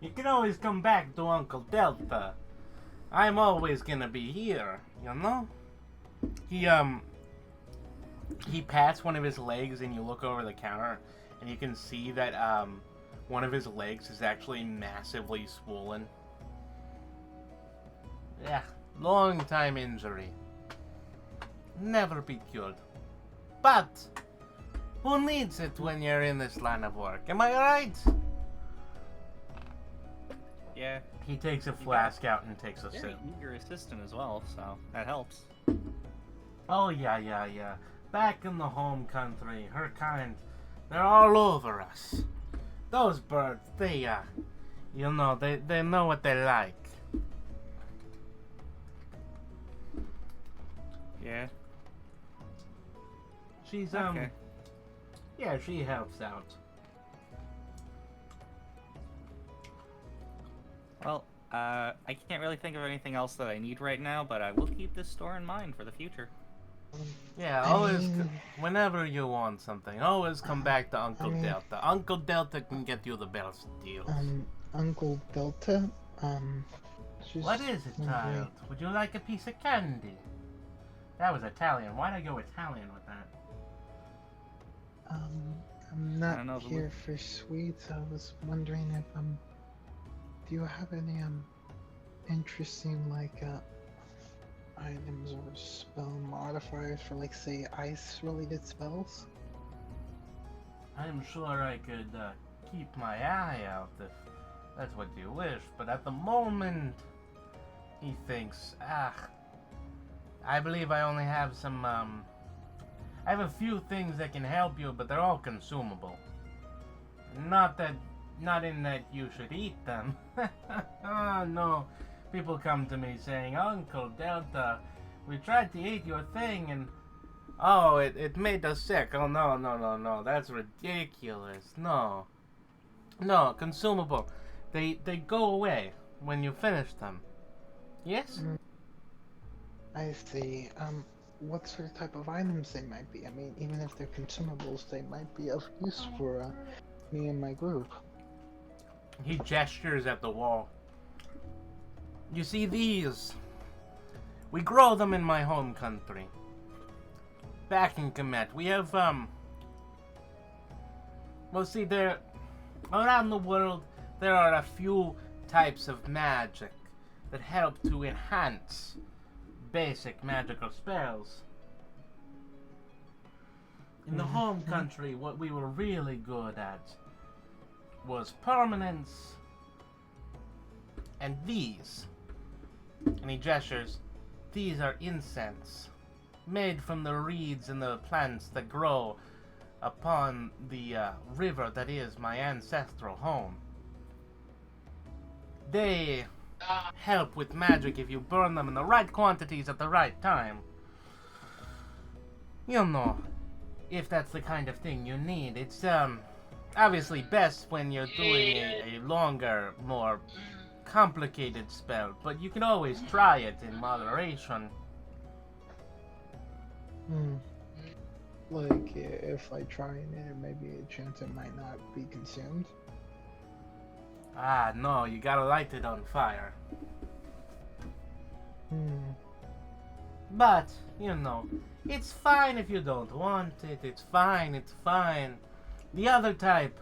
Speaker 1: You can always come back to Uncle Delta. I'm always gonna be here, you know? He pats one of his legs and you look over the counter and you can see that, one of his legs is actually massively swollen. Yeah, long time injury. Never be cured. But, who needs it when you're in this line of work? Am I right?
Speaker 3: Yeah,
Speaker 1: He takes a flask out and takes a
Speaker 3: very
Speaker 1: sip.
Speaker 3: eager assistant as well, so that helps.
Speaker 1: Oh, yeah. Back in the home country, her kind, they're all over us. Those birds, they know what they like.
Speaker 3: Yeah.
Speaker 1: She's,
Speaker 3: Okay.
Speaker 1: yeah, she helps out.
Speaker 3: Well, I can't really think of anything else that I need right now, but I will keep this store in mind for the future.
Speaker 1: Yeah,
Speaker 4: I
Speaker 1: always,
Speaker 4: mean-
Speaker 1: whenever you want something, always come back to Uncle Delta. Uncle Delta can get you the best deals.
Speaker 4: Uncle Delta, just
Speaker 1: What is it,
Speaker 4: wondering-
Speaker 1: child? Would you like a piece of candy? That was Italian. Why'd I go Italian with that?
Speaker 4: I'm
Speaker 3: don't
Speaker 4: not
Speaker 3: know, but
Speaker 4: here for sweets. I was wondering if do you have any interesting like items or spell modifiers for like say ice related spells?
Speaker 1: I'm sure I could keep my eye out if that's what you wish, but at the moment, he thinks, I believe I only have some, I have a few things that can help you, but they're all consumable. Not in that you should eat them. Oh, no. People come to me saying, Uncle Delta, we tried to eat your thing and, oh, it made us sick. Oh, no. That's ridiculous. No, consumable. They go away when you finish them. Yes?
Speaker 4: I see. What sort of type of items they might be? I mean, even if they're consumables, they might be of use for me and my group.
Speaker 1: He gestures at the wall. You see these? We grow them in my home country. Back in Kemet, we have, well, see, around the world, there are a few types of magic that help to enhance basic magical spells. In the home country, what we were really good at was permanence and these. And he gestures, these are incense. made from the reeds and the plants that grow upon the river that is my ancestral home. They help with magic if you burn them in the right quantities at the right time. You know, if that's the kind of thing you need. It's obviously best when you're doing a longer, more complicated spell, but you can always try it in moderation.
Speaker 4: Like, if I try it, there may be a chance it might not be consumed.
Speaker 1: Ah, no, you gotta light it on fire. But, you know, it's fine if you don't want it. It's fine, it's fine. The other type,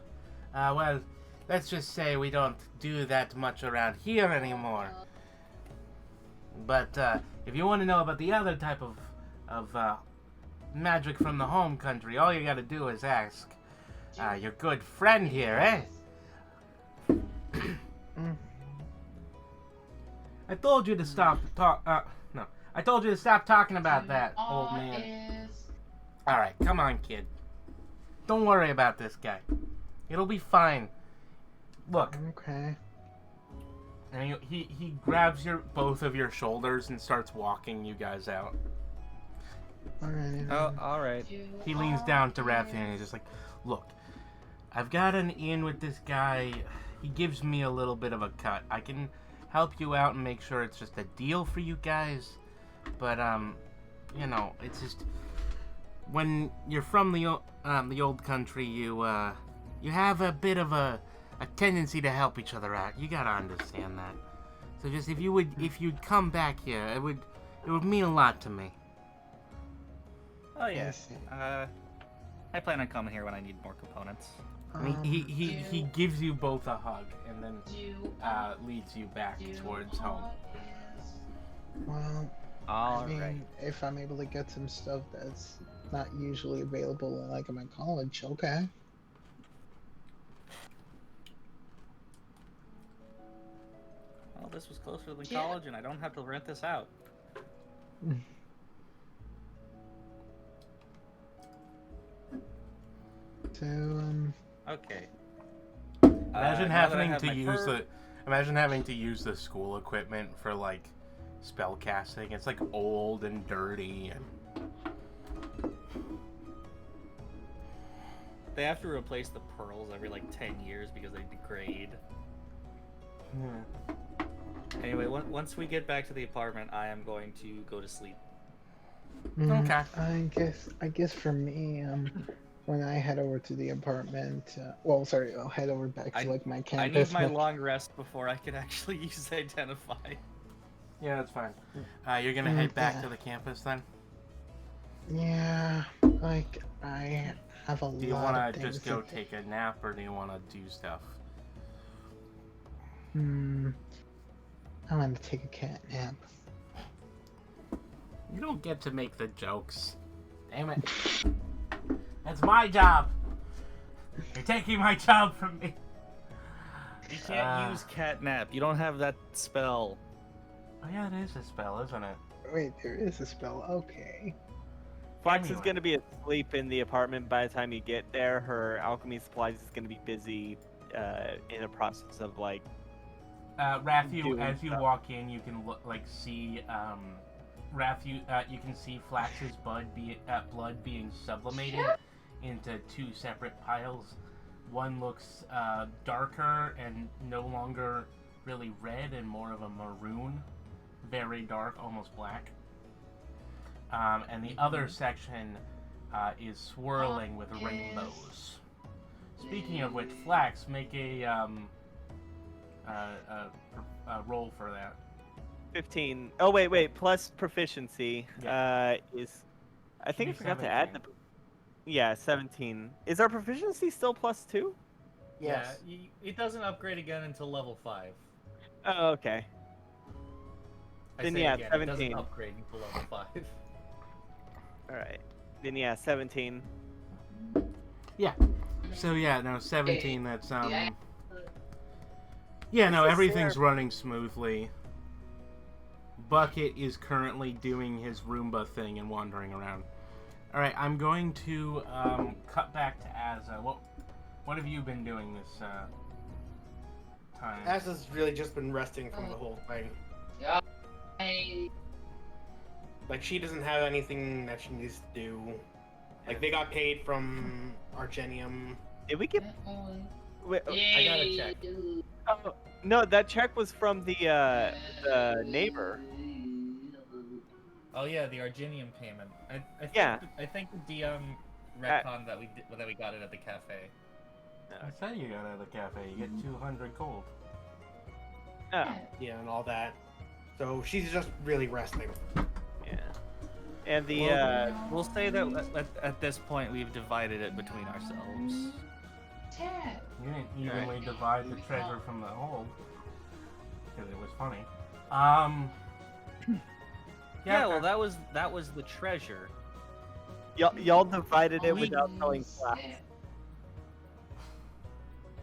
Speaker 1: well, let's just say we don't do that much around here anymore. But if you want to know about the other type of magic from the home country, all you gotta do is ask your good friend here, eh? I told you to stop I told you to stop talking about that, old man. Alright, come on, kid. Don't worry about this guy. It'll be fine. Look.
Speaker 4: Okay.
Speaker 1: And he grabs both of your shoulders and starts walking you guys out.
Speaker 4: Alright.
Speaker 3: Oh, all right.
Speaker 1: He leans down to Rathian and he's just like, look, I've got an in with this guy. He gives me a little bit of a cut. I can help you out and make sure it's just a deal for you guys. But, you know, it's just... When you're from the old country, you have a bit of a tendency to help each other out. You gotta understand that. So just if you'd come back here, it would mean a lot to me.
Speaker 3: Oh yeah.
Speaker 4: Yes.
Speaker 3: I plan on coming here when I need more components.
Speaker 1: And he gives you both a hug and then leads you back towards home.
Speaker 4: Well,
Speaker 3: All
Speaker 4: I mean,
Speaker 3: right.
Speaker 4: if I'm able to get some stuff that's not usually available like in my college, okay.
Speaker 3: Well, this was closer than
Speaker 6: Yeah.
Speaker 3: college, and I don't have to rent this out.
Speaker 4: So,
Speaker 3: Okay.
Speaker 1: Imagine
Speaker 3: now that I
Speaker 1: having
Speaker 3: have
Speaker 1: to
Speaker 3: my
Speaker 1: use
Speaker 3: fur-
Speaker 1: imagine having to use the school equipment for like spell casting. It's like old and dirty and
Speaker 3: They have to replace the pearls every like 10 years because they degrade. Anyway, once we get back to the apartment, I am going to go to sleep.
Speaker 1: Okay.
Speaker 4: I guess for me, when I head over to the apartment, well, sorry, I'll head over back to like my
Speaker 3: I
Speaker 4: campus.
Speaker 3: need my long rest before I can actually use Identify.
Speaker 1: Yeah, that's fine. You're gonna head back to the campus then?
Speaker 4: Yeah, like I have a lot.
Speaker 1: Do you want
Speaker 4: of
Speaker 1: to
Speaker 4: things
Speaker 1: just go take a nap, or do you want to do stuff?
Speaker 4: I want to take a cat nap.
Speaker 1: You don't get to make the jokes. Damn it. That's my job. You're taking my job from me.
Speaker 3: You can't use catnap. You don't have that spell.
Speaker 1: Oh yeah, it is a spell, isn't it?
Speaker 4: Wait, there is a spell. Okay.
Speaker 2: Fox is
Speaker 1: Anyway.
Speaker 2: going to be asleep in the apartment by the time you get there. Her alchemy supplies is going to be busy in a process of like.
Speaker 1: Rathu,
Speaker 2: Doing
Speaker 1: as you
Speaker 2: stuff.
Speaker 1: walk in, you can see Rathu. You can see Flax's blood being sublimated into two separate piles. One looks darker and no longer really red and more of a maroon, very dark, almost black. And the other section is swirling with rainbows. Speaking of which, Flax, make a roll for that.
Speaker 2: 15. Oh wait. Plus proficiency is. I think I
Speaker 1: Should be
Speaker 2: forgot to add the.
Speaker 1: 17.
Speaker 2: Yeah, 17. Is our proficiency still +2?
Speaker 5: Yes.
Speaker 3: Yeah, it doesn't upgrade again until level 5.
Speaker 2: Oh, okay. Then
Speaker 3: say
Speaker 2: yeah,
Speaker 3: again, It
Speaker 2: 17.
Speaker 3: doesn't upgrade until level 5.
Speaker 2: All right. Then yeah, 17.
Speaker 1: So yeah, no, 17. That's
Speaker 6: Yeah.
Speaker 1: Yeah, no,
Speaker 2: This is
Speaker 1: everything's
Speaker 2: fair.
Speaker 1: running smoothly. Bucket is currently doing his Roomba thing and wandering around. All right, I'm going to cut back to Azza. What have you been doing this time?
Speaker 5: Azza's really just been resting from the whole thing.
Speaker 6: Yeah. I.
Speaker 5: Like, she doesn't have anything that she needs to do. Like, they got paid from Argenium.
Speaker 2: Did we get? Wait,
Speaker 5: I gotta check.
Speaker 2: oh, no, that check was from the neighbor.
Speaker 3: Oh yeah, the Arginium payment. I think
Speaker 2: Yeah.
Speaker 3: I think the DM retcon that we got it at the cafe.
Speaker 1: I said you got out of the cafe. You get 200 gold.
Speaker 2: Oh,
Speaker 5: Yeah, and all that. So she's just really resting.
Speaker 2: yeah. And the
Speaker 3: We'll say that at this point we've divided it between ourselves.
Speaker 6: Ted.
Speaker 1: You didn't evenly divide the treasure from the hold. Because it was funny.
Speaker 3: Yeah, well that was the treasure.
Speaker 2: y'all divided it
Speaker 6: Oh,
Speaker 2: without telling class.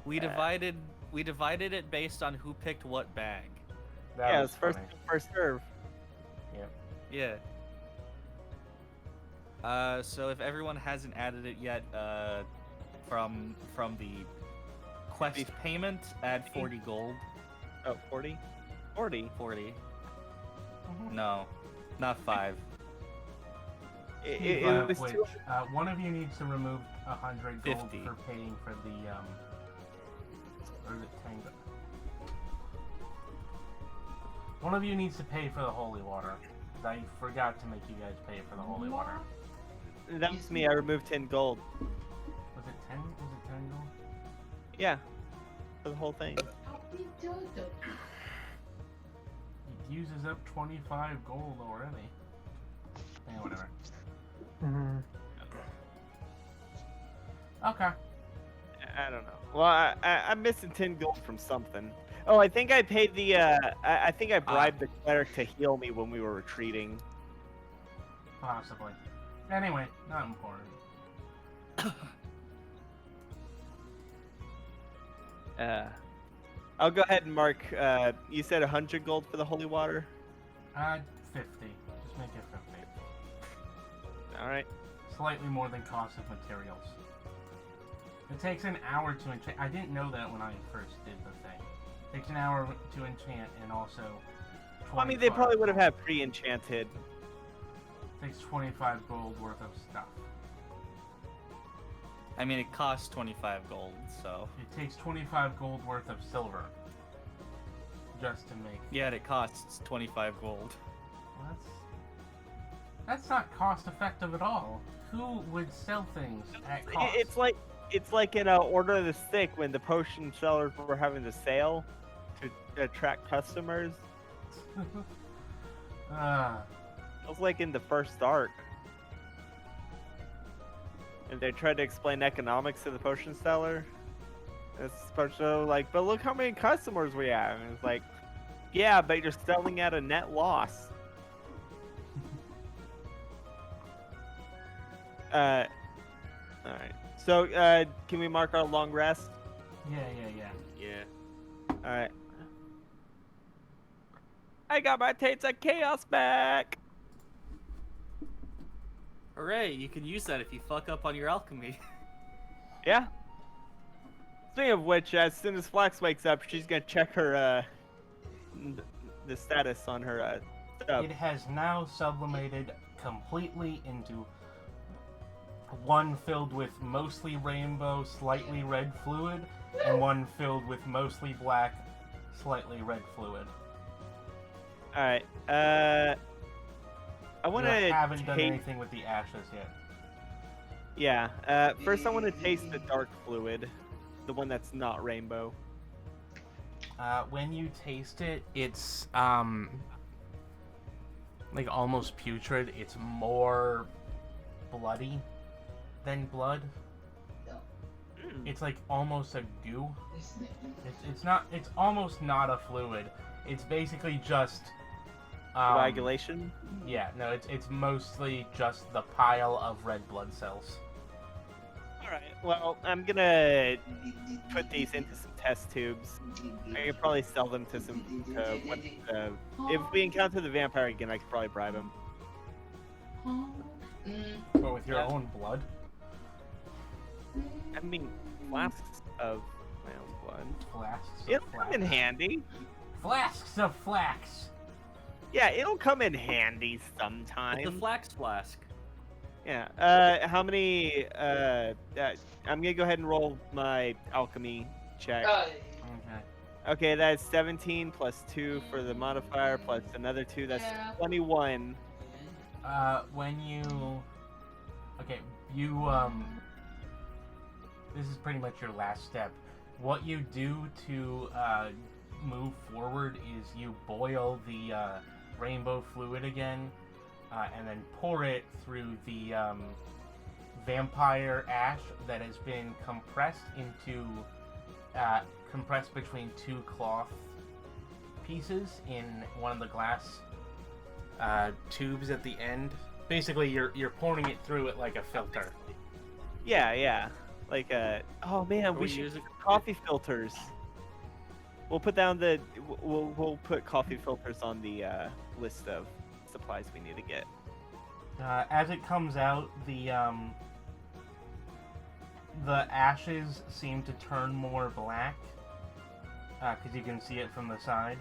Speaker 3: We divided it based on who picked what bag.
Speaker 1: That
Speaker 2: Yeah,
Speaker 1: was
Speaker 2: it's first
Speaker 1: funny.
Speaker 2: come, first serve.
Speaker 3: Yeah. So if everyone hasn't added it yet, from the quest payment, add 40 gold.
Speaker 2: Oh, 40? 40.
Speaker 3: 40. No, not 5.
Speaker 2: It was
Speaker 1: Which,
Speaker 2: two.
Speaker 1: one of you needs to remove 100 gold
Speaker 3: 50.
Speaker 1: for paying for the or is it 10 gold? One of you needs to pay for the holy water. I forgot to make you guys pay for the holy water.
Speaker 2: That was me. I removed 10 gold.
Speaker 1: Was it 10? Was it 10 gold?
Speaker 2: Yeah, for the whole thing.
Speaker 1: It uses up 25 gold already. Yeah, whatever. Okay.
Speaker 2: I don't know. Well, I'm missing 10 gold from something. Oh, I think I paid the. I think I bribed the cleric to heal me when we were retreating.
Speaker 1: Possibly. Anyway, not important.
Speaker 2: I'll go ahead and mark. You said 100 gold for the holy water.
Speaker 1: 50. Just make it 50.
Speaker 2: All right.
Speaker 1: Slightly more than cost of materials. It takes an hour to enchant. I didn't know that when I first did the thing. It takes an hour to enchant and also.
Speaker 2: Well, I mean, they probably would have
Speaker 1: gold.
Speaker 2: had pre-enchanted.
Speaker 1: Takes 25 gold worth of stuff.
Speaker 3: I mean, it costs 25 gold, so.
Speaker 1: It takes 25 gold worth of silver. Just to make.
Speaker 3: Yeah, it costs 25 gold.
Speaker 1: Well, that's not cost effective at all. Who would sell things at cost?
Speaker 2: It's like in Order of the Stick when the potion sellers were having the sale to attract customers. It was like in the first arc. And they tried to explain economics to the potion seller. It's supposed to like, but look how many customers we have. And it's like, yeah, but you're selling at a net loss. Alright. So, can we mark our long rest?
Speaker 1: Yeah.
Speaker 2: Alright. I got my Tates of Chaos back!
Speaker 3: Hooray, you can use that if you fuck up on your alchemy.
Speaker 2: Yeah. Speaking of which, as soon as Flax wakes up, she's gonna check her, the status on her, stuff.
Speaker 1: It has now sublimated completely into one filled with mostly rainbow, slightly red fluid, and one filled with mostly black, slightly red fluid.
Speaker 2: Alright, I wanna
Speaker 1: You haven't done
Speaker 2: taste...
Speaker 1: anything with the ashes yet.
Speaker 2: Yeah, first I wanna taste the dark fluid. The one that's not rainbow.
Speaker 1: When you taste it, it's, like almost putrid. It's more bloody than blood. It's like almost a goo. It's almost not a fluid. It's basically just
Speaker 2: Coagulation?
Speaker 1: Yeah, no, it's mostly just the pile of red blood cells.
Speaker 2: All right. Well, I'm gonna put these into some test tubes. I could probably sell them to some. If we encounter the vampire again, I could probably bribe him.
Speaker 1: But with your own blood.
Speaker 2: I mean, flasks of my own blood.
Speaker 1: Flasks of
Speaker 2: It'll come in
Speaker 1: flax.
Speaker 2: handy.
Speaker 1: Flasks of flax.
Speaker 2: Yeah, it'll come in handy
Speaker 3: It's
Speaker 2: sometime.
Speaker 3: the flax flask.
Speaker 2: Yeah. How many? I'm gonna go ahead and roll my alchemy check.
Speaker 1: Okay.
Speaker 2: Okay, that's 17 plus 2 for the modifier plus another 2. That's 21.
Speaker 1: When you... Okay, this is pretty much your last step. What you do to, move forward is you boil the, rainbow fluid again, and then pour it through the, vampire ash that has been compressed into, compressed between two cloth pieces in one of the glass tubes at the end. Basically, you're pouring it through it like a filter.
Speaker 2: Yeah. Like oh man, we should use coffee filters. We'll put down the we'll put coffee filters on the list of supplies we need to get.
Speaker 1: As it comes out, the ashes seem to turn more black, because you can see it from the side.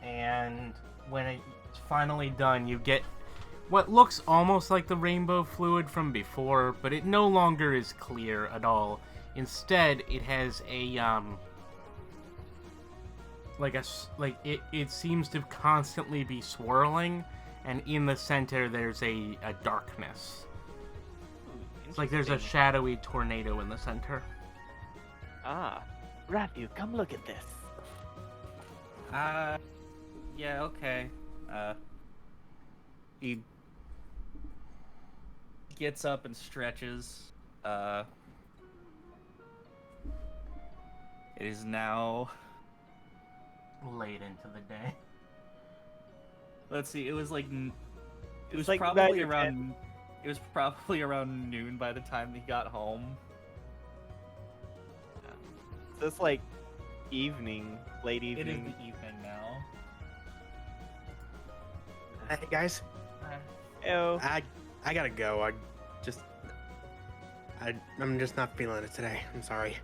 Speaker 1: And when it's finally done, you get what looks almost like the rainbow fluid from before, but it no longer is clear at all. Instead, it has a it seems to constantly be swirling, and in the center there's a darkness. It's like there's a shadowy tornado in the center.
Speaker 2: Ah, Raphael, come look at this.
Speaker 3: Yeah, okay. He gets up and stretches. It is now...
Speaker 1: Late into the day.
Speaker 3: Let's see, it was like... It was
Speaker 2: like
Speaker 3: probably
Speaker 2: 9 or 10.
Speaker 3: around... It was probably around noon by the time he got home.
Speaker 2: So it's like late
Speaker 3: It is
Speaker 2: evening.
Speaker 3: the evening now.
Speaker 5: Hey guys,
Speaker 2: Oh,
Speaker 5: I gotta go. I'm just not feeling it today. I'm sorry.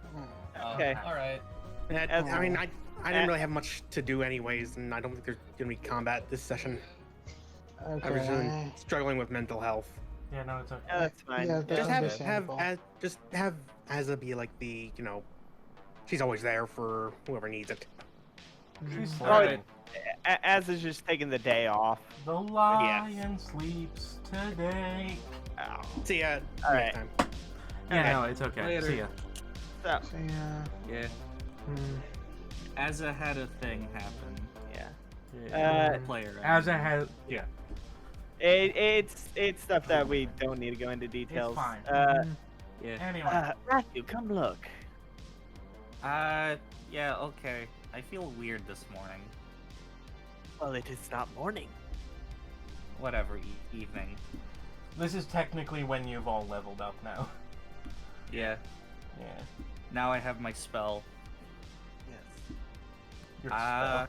Speaker 2: Okay.
Speaker 3: Alright.
Speaker 5: I mean, I didn't really have much to do anyways, and I don't think there's gonna be combat this session. I was
Speaker 4: Okay.
Speaker 5: struggling with mental health.
Speaker 1: Yeah, no, it's okay.
Speaker 2: yeah, that's fine.
Speaker 4: Yeah,
Speaker 5: Just
Speaker 4: that's
Speaker 5: have
Speaker 4: understandable.
Speaker 5: just have Azza be like the, she's always there for whoever needs it.
Speaker 1: She's
Speaker 4: Mm.
Speaker 1: sleeping.
Speaker 2: As is just taking the day off.
Speaker 1: The lion sleeps today.
Speaker 2: Oh.
Speaker 5: See ya
Speaker 2: All
Speaker 5: next
Speaker 2: right.
Speaker 5: time.
Speaker 1: Yeah,
Speaker 2: Okay.
Speaker 1: no, it's okay.
Speaker 3: Later.
Speaker 1: See ya.
Speaker 2: So,
Speaker 4: So, yeah.
Speaker 3: Yeah. Azza had a thing happen.
Speaker 2: yeah.
Speaker 3: Player.
Speaker 1: As I had, yeah,
Speaker 2: It's stuff that we don't need to go into details.
Speaker 1: fine.
Speaker 3: Yeah.
Speaker 1: anyway.
Speaker 2: Matthew, come look.
Speaker 3: Yeah, okay. I feel weird this morning.
Speaker 2: Well, it is not morning.
Speaker 3: Whatever, evening.
Speaker 1: This is technically when you've all leveled up now.
Speaker 3: Yeah.
Speaker 1: Yeah.
Speaker 3: Now I have my spell.
Speaker 2: Yes.
Speaker 1: Your spell.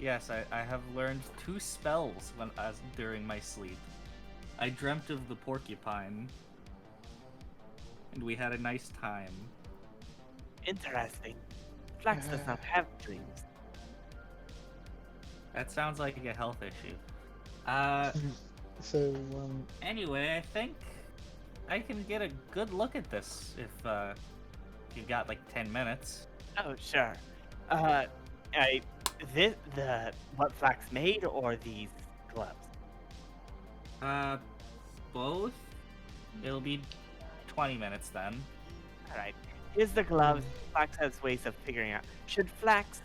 Speaker 3: Yes, I have learned 2 spells during my sleep. I dreamt of the porcupine, and we had a nice time.
Speaker 2: Interesting. Flax does not have dreams.
Speaker 3: That sounds like a health issue.
Speaker 4: So,
Speaker 3: Anyway, I think I can get a good look at this if you've got like 10 minutes.
Speaker 2: Oh, sure. What Flax made or these gloves?
Speaker 3: Both? It'll be 20 minutes then.
Speaker 2: All right. Here's the gloves. Flax has ways of figuring out. Flax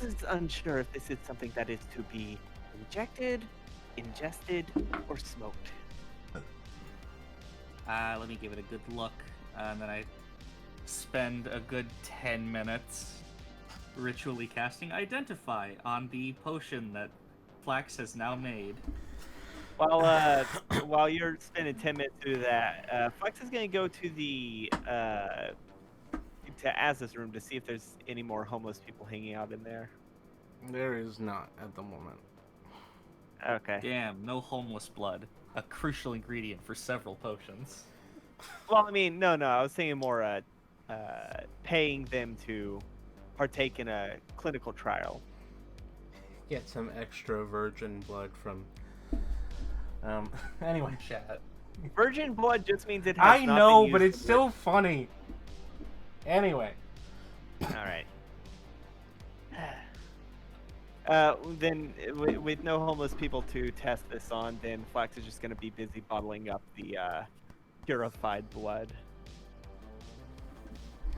Speaker 2: is unsure if this is something that is to be injected, ingested, or smoked.
Speaker 3: Let me give it a good look, and then I spend a good 10 minutes ritually casting Identify on the potion that Flax has now made.
Speaker 2: while you're spending 10 minutes to do that, Flex is gonna go to the to Az's room to see if there's any more homeless people hanging out in there.
Speaker 1: There is not at the moment.
Speaker 2: Okay.
Speaker 3: Damn, no homeless blood. A crucial ingredient for several potions.
Speaker 2: Well, I mean, no, I was thinking more paying them to partake in a clinical trial.
Speaker 1: Get some extra virgin blood from. Anyway.
Speaker 3: Chat.
Speaker 2: Virgin blood just means it has
Speaker 1: I
Speaker 2: not
Speaker 1: know,
Speaker 2: been
Speaker 1: but
Speaker 2: used
Speaker 1: it's
Speaker 2: to
Speaker 1: still funny. Anyway.
Speaker 2: All right. Then, with no homeless people to test this on, then Flax is just going to be busy bottling up the purified blood.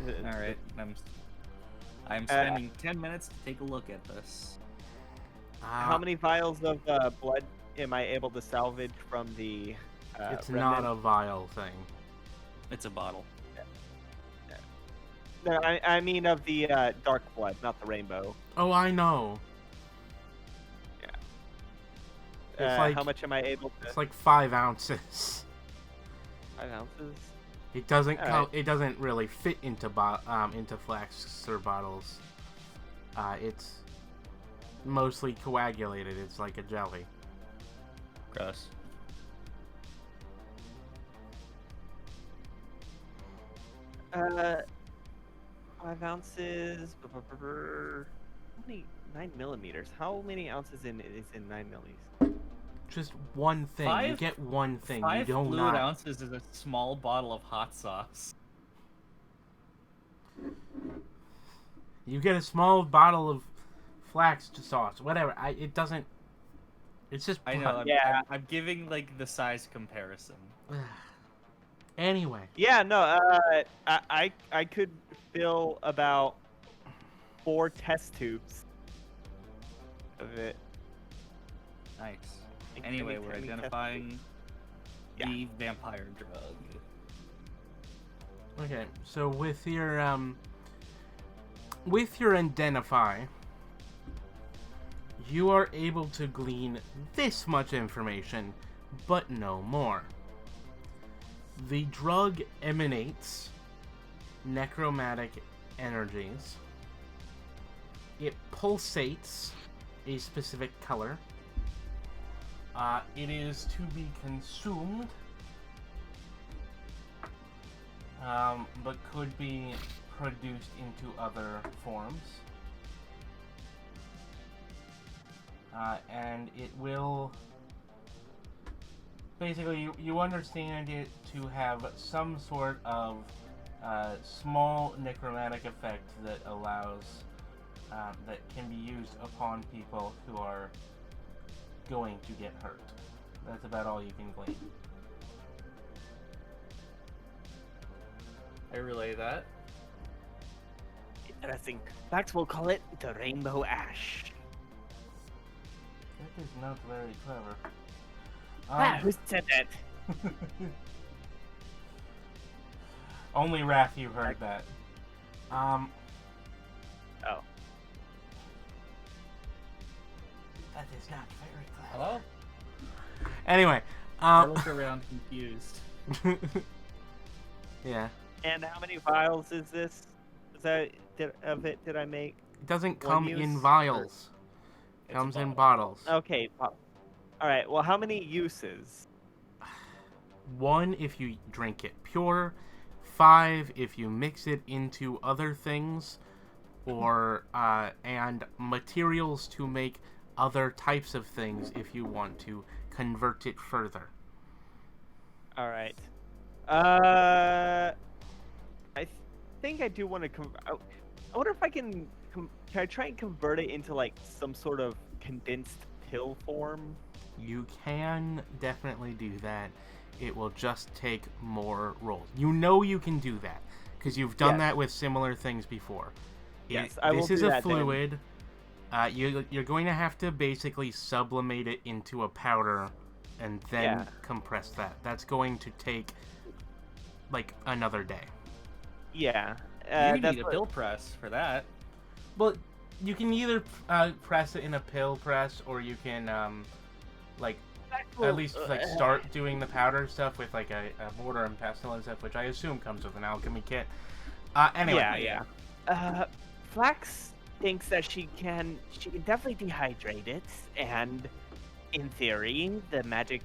Speaker 3: All right, I'm spending 10 minutes to take a look at this.
Speaker 2: How many vials of blood am I able to salvage from the?
Speaker 1: It's
Speaker 2: remnant?
Speaker 1: not a vial thing.
Speaker 3: It's a bottle.
Speaker 2: No, I mean of the dark blood, not the rainbow.
Speaker 1: Oh, I know. It's like,
Speaker 2: How much am I able to?
Speaker 1: It's like 5 ounces.
Speaker 2: 5 ounces.
Speaker 1: It doesn't
Speaker 2: All right.
Speaker 1: It doesn't really fit into into flasks or bottles. It's mostly coagulated. It's like a jelly.
Speaker 3: Gross.
Speaker 2: Uh, 5 ounces. How many? 9 millimeters. How many ounces is in 9 millis?
Speaker 1: Just one thing. You
Speaker 3: Five-
Speaker 1: get one thing.
Speaker 3: 5
Speaker 1: you don't
Speaker 3: fluid
Speaker 1: not.
Speaker 3: ounces is a small bottle of hot sauce.
Speaker 1: You get a small bottle of flax sauce. Whatever. It doesn't. It's just.
Speaker 3: I know.
Speaker 2: Yeah.
Speaker 3: I'm giving like the size comparison.
Speaker 1: Anyway.
Speaker 2: Yeah, no. I could fill about 4 test tubes of it.
Speaker 3: Nice.
Speaker 2: Like,
Speaker 3: Anyway,
Speaker 2: any
Speaker 3: we're
Speaker 2: tiny test
Speaker 3: identifying
Speaker 2: Yeah.
Speaker 3: the vampire drug.
Speaker 1: Okay. So with your identify, you are able to glean this much information, but no more. The drug emanates necromantic energies. It pulsates a specific color. It is to be consumed, but could be produced into other forms. And it will... Basically, you understand it to have some sort of small necromantic effect that allows... that can be used upon people who are going to get hurt. That's about all you can glean.
Speaker 3: I relay that.
Speaker 2: Interesting. Fact, we'll call it the rainbow ash.
Speaker 1: That is not very clever.
Speaker 2: Who said that?
Speaker 1: Only Wrath, you heard that.
Speaker 2: Oh.
Speaker 1: That is not very clever.
Speaker 3: Hello?
Speaker 1: Anyway,
Speaker 3: I look around confused.
Speaker 1: yeah.
Speaker 2: And how many vials is this? Did I make?
Speaker 1: It doesn't
Speaker 2: One
Speaker 1: come
Speaker 2: use,
Speaker 1: in
Speaker 2: or-
Speaker 1: vials. It
Speaker 3: It's a
Speaker 1: comes in
Speaker 3: bottle.
Speaker 1: bottles.
Speaker 2: Okay. All right. Well, how many uses?
Speaker 1: 1 if you drink it pure, 5 if you mix it into other things, or and materials to make other types of things if you want to convert it further.
Speaker 2: All right. I think I do want to. I wonder if I can. Can I try and convert it into like some sort of condensed pill form?
Speaker 1: You can definitely do that. It will just take more rolls. You know you can do that because you've done
Speaker 2: Yes.
Speaker 1: that with similar things before.
Speaker 2: Yes, I will
Speaker 1: This is
Speaker 2: do
Speaker 1: a
Speaker 2: that then.
Speaker 1: fluid. You're going to have to basically sublimate it into a powder and then
Speaker 2: Yeah.
Speaker 1: compress that. That's going to take like another day.
Speaker 2: Yeah.
Speaker 3: You
Speaker 2: that's
Speaker 3: need a
Speaker 2: what-
Speaker 3: pill press for that.
Speaker 1: Well, you can either press it in a pill press or you can like at least like start doing the powder stuff with like a mortar and pestle and stuff, which I assume comes with an alchemy kit. Anyway.
Speaker 2: Yeah. Flax thinks that she can definitely dehydrate it, and in theory, the magic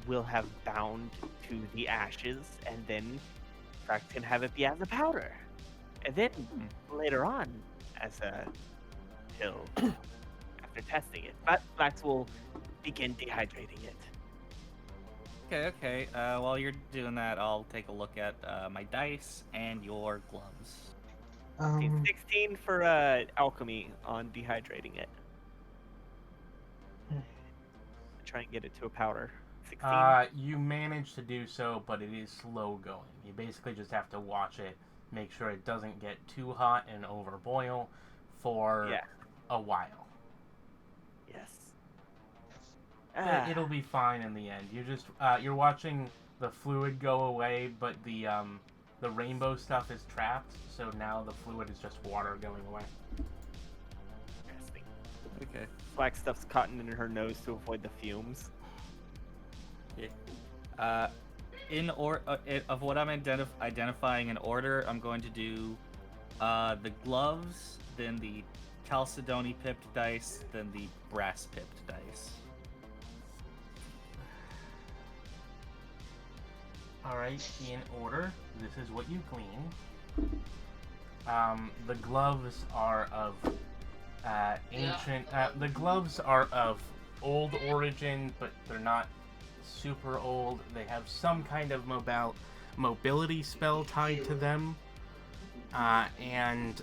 Speaker 2: will have bound to the ashes, and then Flax can have it be as a powder, and then later on as a pill after testing it. But Flax will begin dehydrating it.
Speaker 3: Okay. While you're doing that, I'll take a look at my dice and your gloves.
Speaker 2: 16 for alchemy on dehydrating it. Try and get it to a powder. 16.
Speaker 1: You manage to do so, but it is slow going. You basically just have to watch it, make sure it doesn't get too hot and overboil for a while.
Speaker 2: Yes.
Speaker 1: It'll be fine in the end. You're watching the fluid go away, but the rainbow stuff is trapped, so now the fluid is just water going away.
Speaker 2: Interesting.
Speaker 3: Okay.
Speaker 2: Black stuff's caught in her nose to avoid the fumes.
Speaker 3: Yeah. Of what I'm identifying in order, I'm going to do the gloves, then the Chalcedony pipped dice, then the brass pipped dice.
Speaker 1: Alright, in order, this is what you glean. The gloves are of ancient. The gloves are of old origin, but they're not super old. They have some kind of mobility spell tied to them, and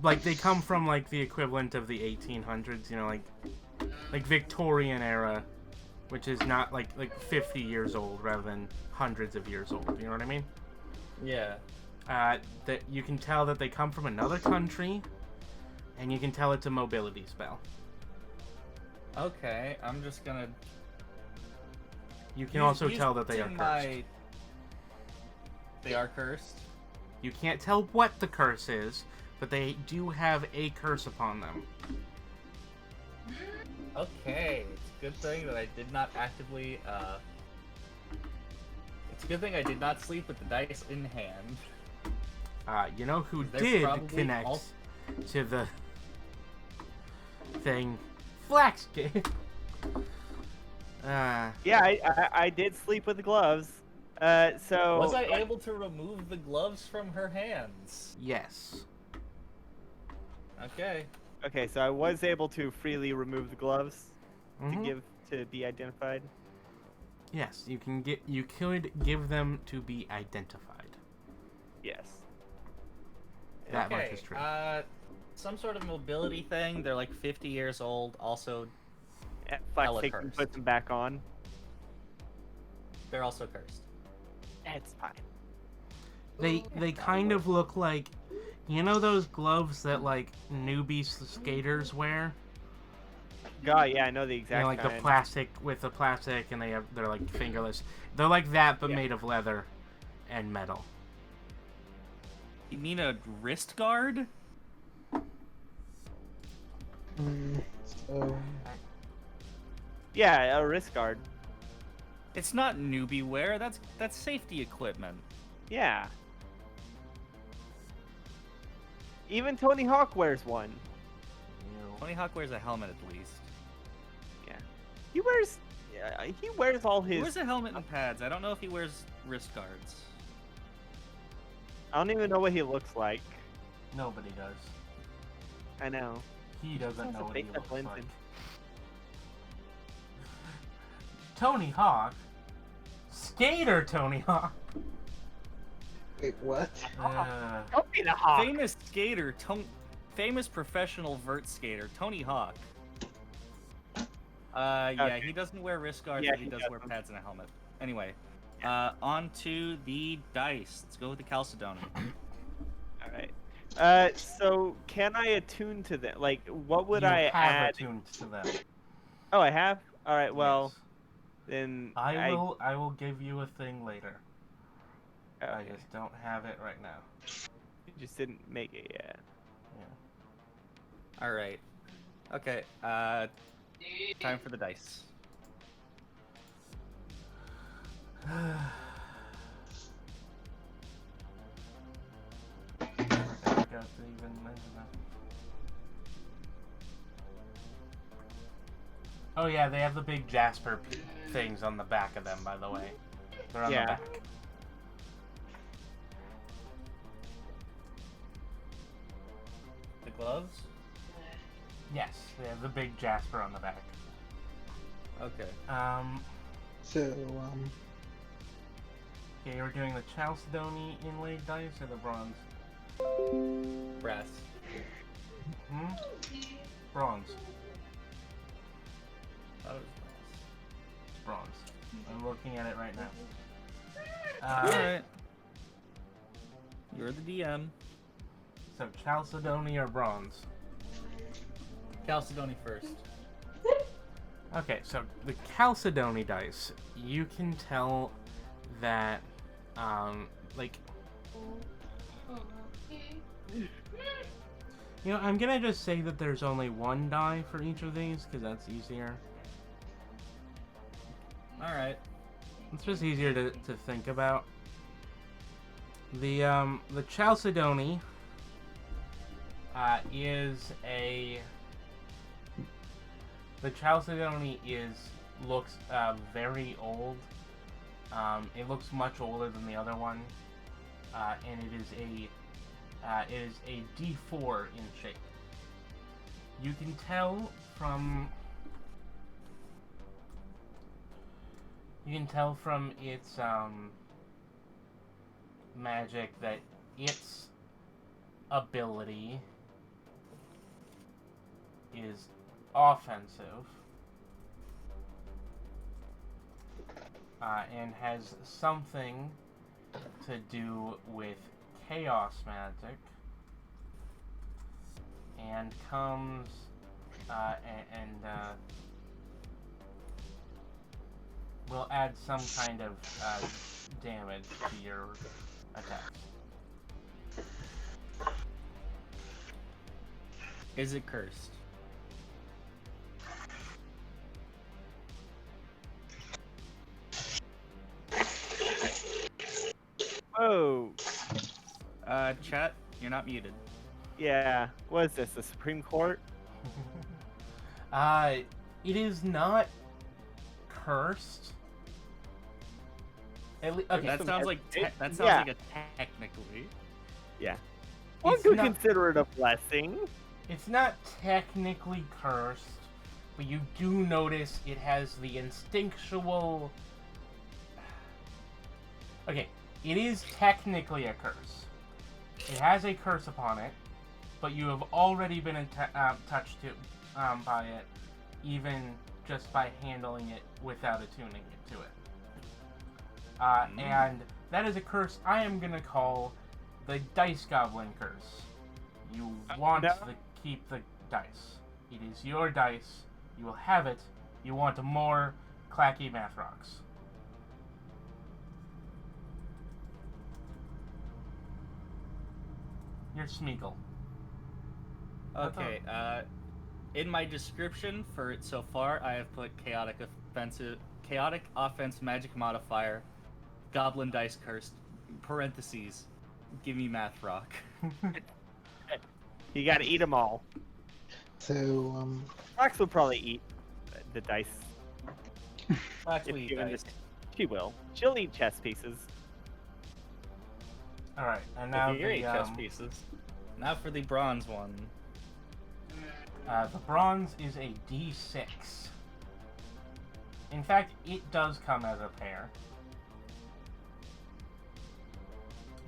Speaker 1: like they come from like the equivalent of the 1800s. You know, like Victorian era, which is not like 50 years old rather than hundreds of years old. You know what I mean?
Speaker 3: Yeah.
Speaker 1: That you can tell that they come from another country, and you can tell it's a mobility spell.
Speaker 3: Okay, I'm just gonna.
Speaker 1: You can also tell that they are cursed.
Speaker 3: They are cursed?
Speaker 1: You can't tell what the curse is, but they do have a curse upon them.
Speaker 3: Okay, it's a good thing that I did not actively, It's a good thing I did not sleep with the dice in hand.
Speaker 1: You know who
Speaker 3: They're
Speaker 1: did
Speaker 3: probably
Speaker 1: connect
Speaker 3: all-
Speaker 1: to the thing? Flaxgate.
Speaker 2: Yeah, I did sleep with the gloves. So
Speaker 3: Was I able to remove the gloves from her hands?
Speaker 1: Yes.
Speaker 3: Okay.
Speaker 2: Okay, so I was able to freely remove the gloves
Speaker 1: Mhm.
Speaker 2: to be identified.
Speaker 1: Yes, you could give them to be identified.
Speaker 2: Yes.
Speaker 1: That much
Speaker 3: Okay,
Speaker 1: is true.
Speaker 3: some sort of mobility thing. They're like 50 years old. Also,
Speaker 2: Flax
Speaker 3: Hella
Speaker 2: takes and
Speaker 3: cursed.
Speaker 2: puts them back on.
Speaker 3: they're also cursed.
Speaker 2: It's fine.
Speaker 1: They kind of look like, you know those gloves that like newbie skaters wear?
Speaker 2: God, yeah, I know the
Speaker 1: You
Speaker 2: exact
Speaker 1: know, like
Speaker 2: kind.
Speaker 1: the plastic with the plastic, and they're like fingerless. They're like that, but
Speaker 2: Yeah.
Speaker 1: made of leather and metal.
Speaker 3: You mean a wrist guard?
Speaker 4: So
Speaker 2: Yeah, a wrist guard.
Speaker 3: It's not newbie wear. That's safety equipment.
Speaker 2: Yeah. Even Tony Hawk wears one.
Speaker 3: Tony Hawk wears a helmet at least.
Speaker 2: Yeah. He wears. He wears all
Speaker 3: He
Speaker 2: his.
Speaker 3: wears a helmet and pads. I don't know if he wears wrist guards.
Speaker 2: I don't even know what he looks like.
Speaker 1: Nobody does.
Speaker 2: I know.
Speaker 1: He doesn't
Speaker 2: It's
Speaker 1: know what he
Speaker 2: based off
Speaker 1: looks like.
Speaker 2: Linton.
Speaker 1: Tony Hawk? Skater Tony Hawk?
Speaker 4: wait, what?
Speaker 2: Tony the Hawk.
Speaker 3: Famous skater, famous professional vert skater, Tony Hawk. Yeah,
Speaker 2: Okay.
Speaker 3: he doesn't wear wrist guards,
Speaker 2: Yeah,
Speaker 3: but he
Speaker 2: he
Speaker 3: does wear
Speaker 2: doesn't.
Speaker 3: pads and a helmet. Anyway, on to the dice. Let's go with the Chalcedony.
Speaker 2: All right. So can I attune to them? Like, what would
Speaker 1: You
Speaker 2: I
Speaker 1: have
Speaker 2: add?
Speaker 1: attuned to them.
Speaker 2: Oh, I have. All right. Well,
Speaker 1: Yes.
Speaker 2: then
Speaker 1: I will give you a thing later. I
Speaker 2: Okay.
Speaker 1: just don't have it right now.
Speaker 2: You just didn't make it yet.
Speaker 1: Yeah.
Speaker 3: All right. Okay. Time for the dice.
Speaker 1: Oh yeah, they have the big Jasper things on the back of them, by the way. They're on the back.
Speaker 3: The gloves?
Speaker 1: Yes, they have the big Jasper on the back.
Speaker 3: Okay.
Speaker 4: So,
Speaker 1: Okay, we're doing the Chalcedony inlaid dice or the bronze?
Speaker 3: Brass.
Speaker 1: Hmm? Bronze.
Speaker 3: That was
Speaker 1: Bronze. I'm looking at it right now.
Speaker 3: Alright. You're the DM.
Speaker 1: So Chalcedony or bronze?
Speaker 3: Chalcedony first.
Speaker 1: Okay, so the Chalcedony dice, you can tell that, like, you know, I'm gonna just say that there's only one die for each of these, because that's easier.
Speaker 3: Alright.
Speaker 1: It's just easier to think about. The Chalcedony, the Chalcedony looks very old. It looks much older than the other one, and it is a D4 in shape. You can tell from its magic that its ability is offensive, and has something to do with chaos magic, and comes will add some kind of damage to your attack.
Speaker 3: Is it cursed?
Speaker 2: Whoa.
Speaker 3: Chat, you're not muted.
Speaker 2: Yeah. What is this? The Supreme Court?
Speaker 1: It is not cursed. Okay.
Speaker 3: That sounds like
Speaker 2: Yeah.
Speaker 3: like a technically.
Speaker 2: Yeah. One
Speaker 1: It's
Speaker 2: could
Speaker 1: not-
Speaker 2: consider it a blessing.
Speaker 1: It's not technically cursed, but you do notice it has the instinctual... Okay, it is technically a curse. It has a curse upon it, but you have already been touched by it, even just by handling it without attuning it to it. And that is a curse I am going to call the Dice Goblin Curse. You want to keep the dice. It is your dice. You will have it. You want more clacky math rocks. You're Smeagol.
Speaker 3: Okay, in my description for it so far, I have put chaotic offense magic modifier, goblin dice cursed, parentheses, give me math rock.
Speaker 2: You gotta eat them all.
Speaker 4: so,
Speaker 2: Fox will probably eat the dice.
Speaker 3: Actually,
Speaker 2: If given
Speaker 3: dice.
Speaker 2: She will. She'll eat chess pieces.
Speaker 1: Alright, and now
Speaker 3: Here,
Speaker 1: the,
Speaker 3: chess pieces. Now for the bronze one.
Speaker 1: The bronze is a D6. In fact, it does come as a pair.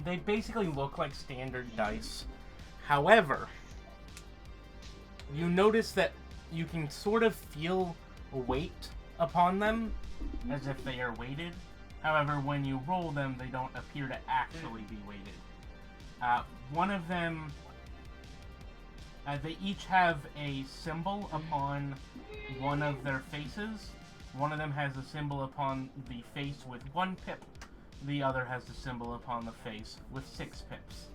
Speaker 1: They basically look like standard dice. However, you notice that you can sort of feel weight upon them, as if they are weighted. However, when you roll them, they don't appear to actually be weighted. One of them, they each have a symbol upon one of their faces. One of them has a symbol upon the face with 1 pip. The other has the symbol upon the face with 6 pips.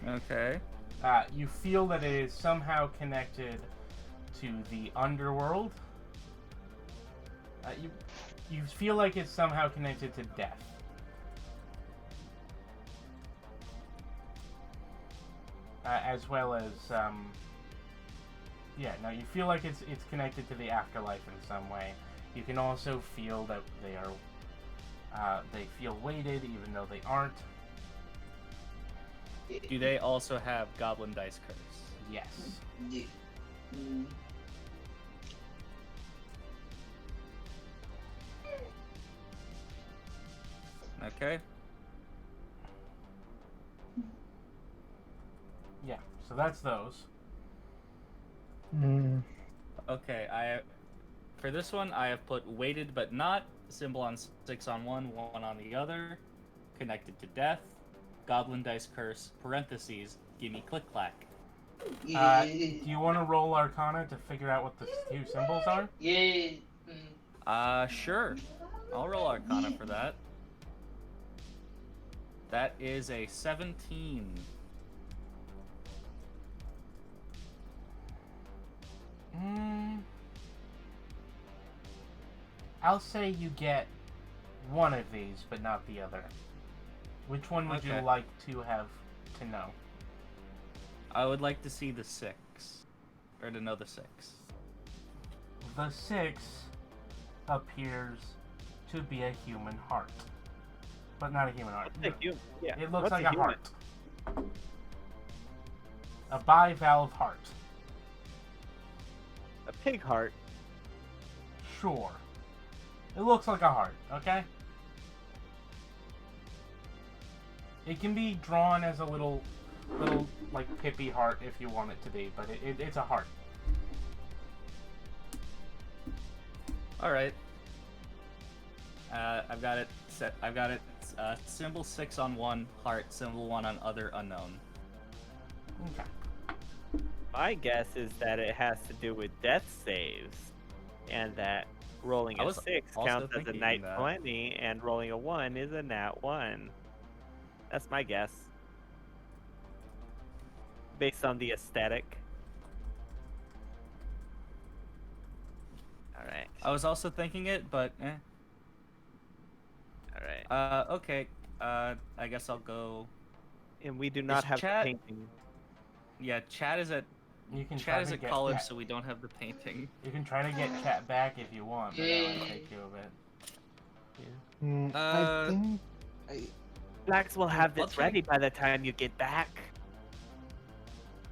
Speaker 3: Okay.
Speaker 1: You feel that it is somehow connected to the underworld. You feel like it's somehow connected to death. As well as, yeah, no, you feel like it's connected to the afterlife in some way. You can also feel that they feel weighted even though they aren't.
Speaker 3: Do they also have Goblin Dice Curse?
Speaker 1: Yes.
Speaker 6: Yeah. Mm.
Speaker 3: Okay.
Speaker 1: Yeah, so that's those.
Speaker 4: Mm.
Speaker 3: Okay, for this one I have put weighted but not, symbol on 6 on one on the other, connected to death, Goblin Dice Curse, parentheses, gimme click clack.
Speaker 6: Yeah.
Speaker 1: Do you want to roll Arcana to figure out what the two symbols are?
Speaker 6: Yeah.
Speaker 3: Sure. I'll roll Arcana for that. That is a 17.
Speaker 1: I'll say you get one of these, but not the other. Which one would you
Speaker 3: Okay.
Speaker 1: like to have to know?
Speaker 3: I would like to see the 6. Or to know the 6.
Speaker 1: The 6 appears to be a human heart. But not a human heart.
Speaker 2: Yeah.
Speaker 1: It looks
Speaker 2: what's
Speaker 1: like a
Speaker 2: human?
Speaker 1: heart. A bivalve heart.
Speaker 2: A pig heart.
Speaker 1: Sure. It looks like a heart, okay? It can be drawn as a little like pippy heart if you want it to be, but it's a heart.
Speaker 3: Alright. I've got it set. I've got it. Symbol 6 on one, heart, symbol 1 on other, unknown.
Speaker 1: Okay.
Speaker 2: My guess is that it has to do with death saves, and that rolling
Speaker 3: I
Speaker 2: a
Speaker 3: was
Speaker 2: 6
Speaker 3: also
Speaker 2: counts as a
Speaker 3: thinking
Speaker 2: nat
Speaker 3: that.
Speaker 2: 20, and rolling a 1 is a nat 1. That's my guess. Based on the aesthetic. Alright.
Speaker 3: I was also thinking it, but eh.
Speaker 2: Alright.
Speaker 3: Okay. I guess I'll go.
Speaker 2: And we do not have the
Speaker 3: chat-
Speaker 2: painting.
Speaker 3: Yeah, Chad is at
Speaker 1: You can try
Speaker 3: Chad is
Speaker 1: to
Speaker 3: at
Speaker 1: get
Speaker 3: college,
Speaker 1: Chat.
Speaker 3: so we don't have the painting.
Speaker 1: You can try to get Chat back if you want, but that might take you a bit.
Speaker 4: I think
Speaker 2: Blacks will have
Speaker 3: I'll
Speaker 2: this
Speaker 3: try-
Speaker 2: ready by the time you get back.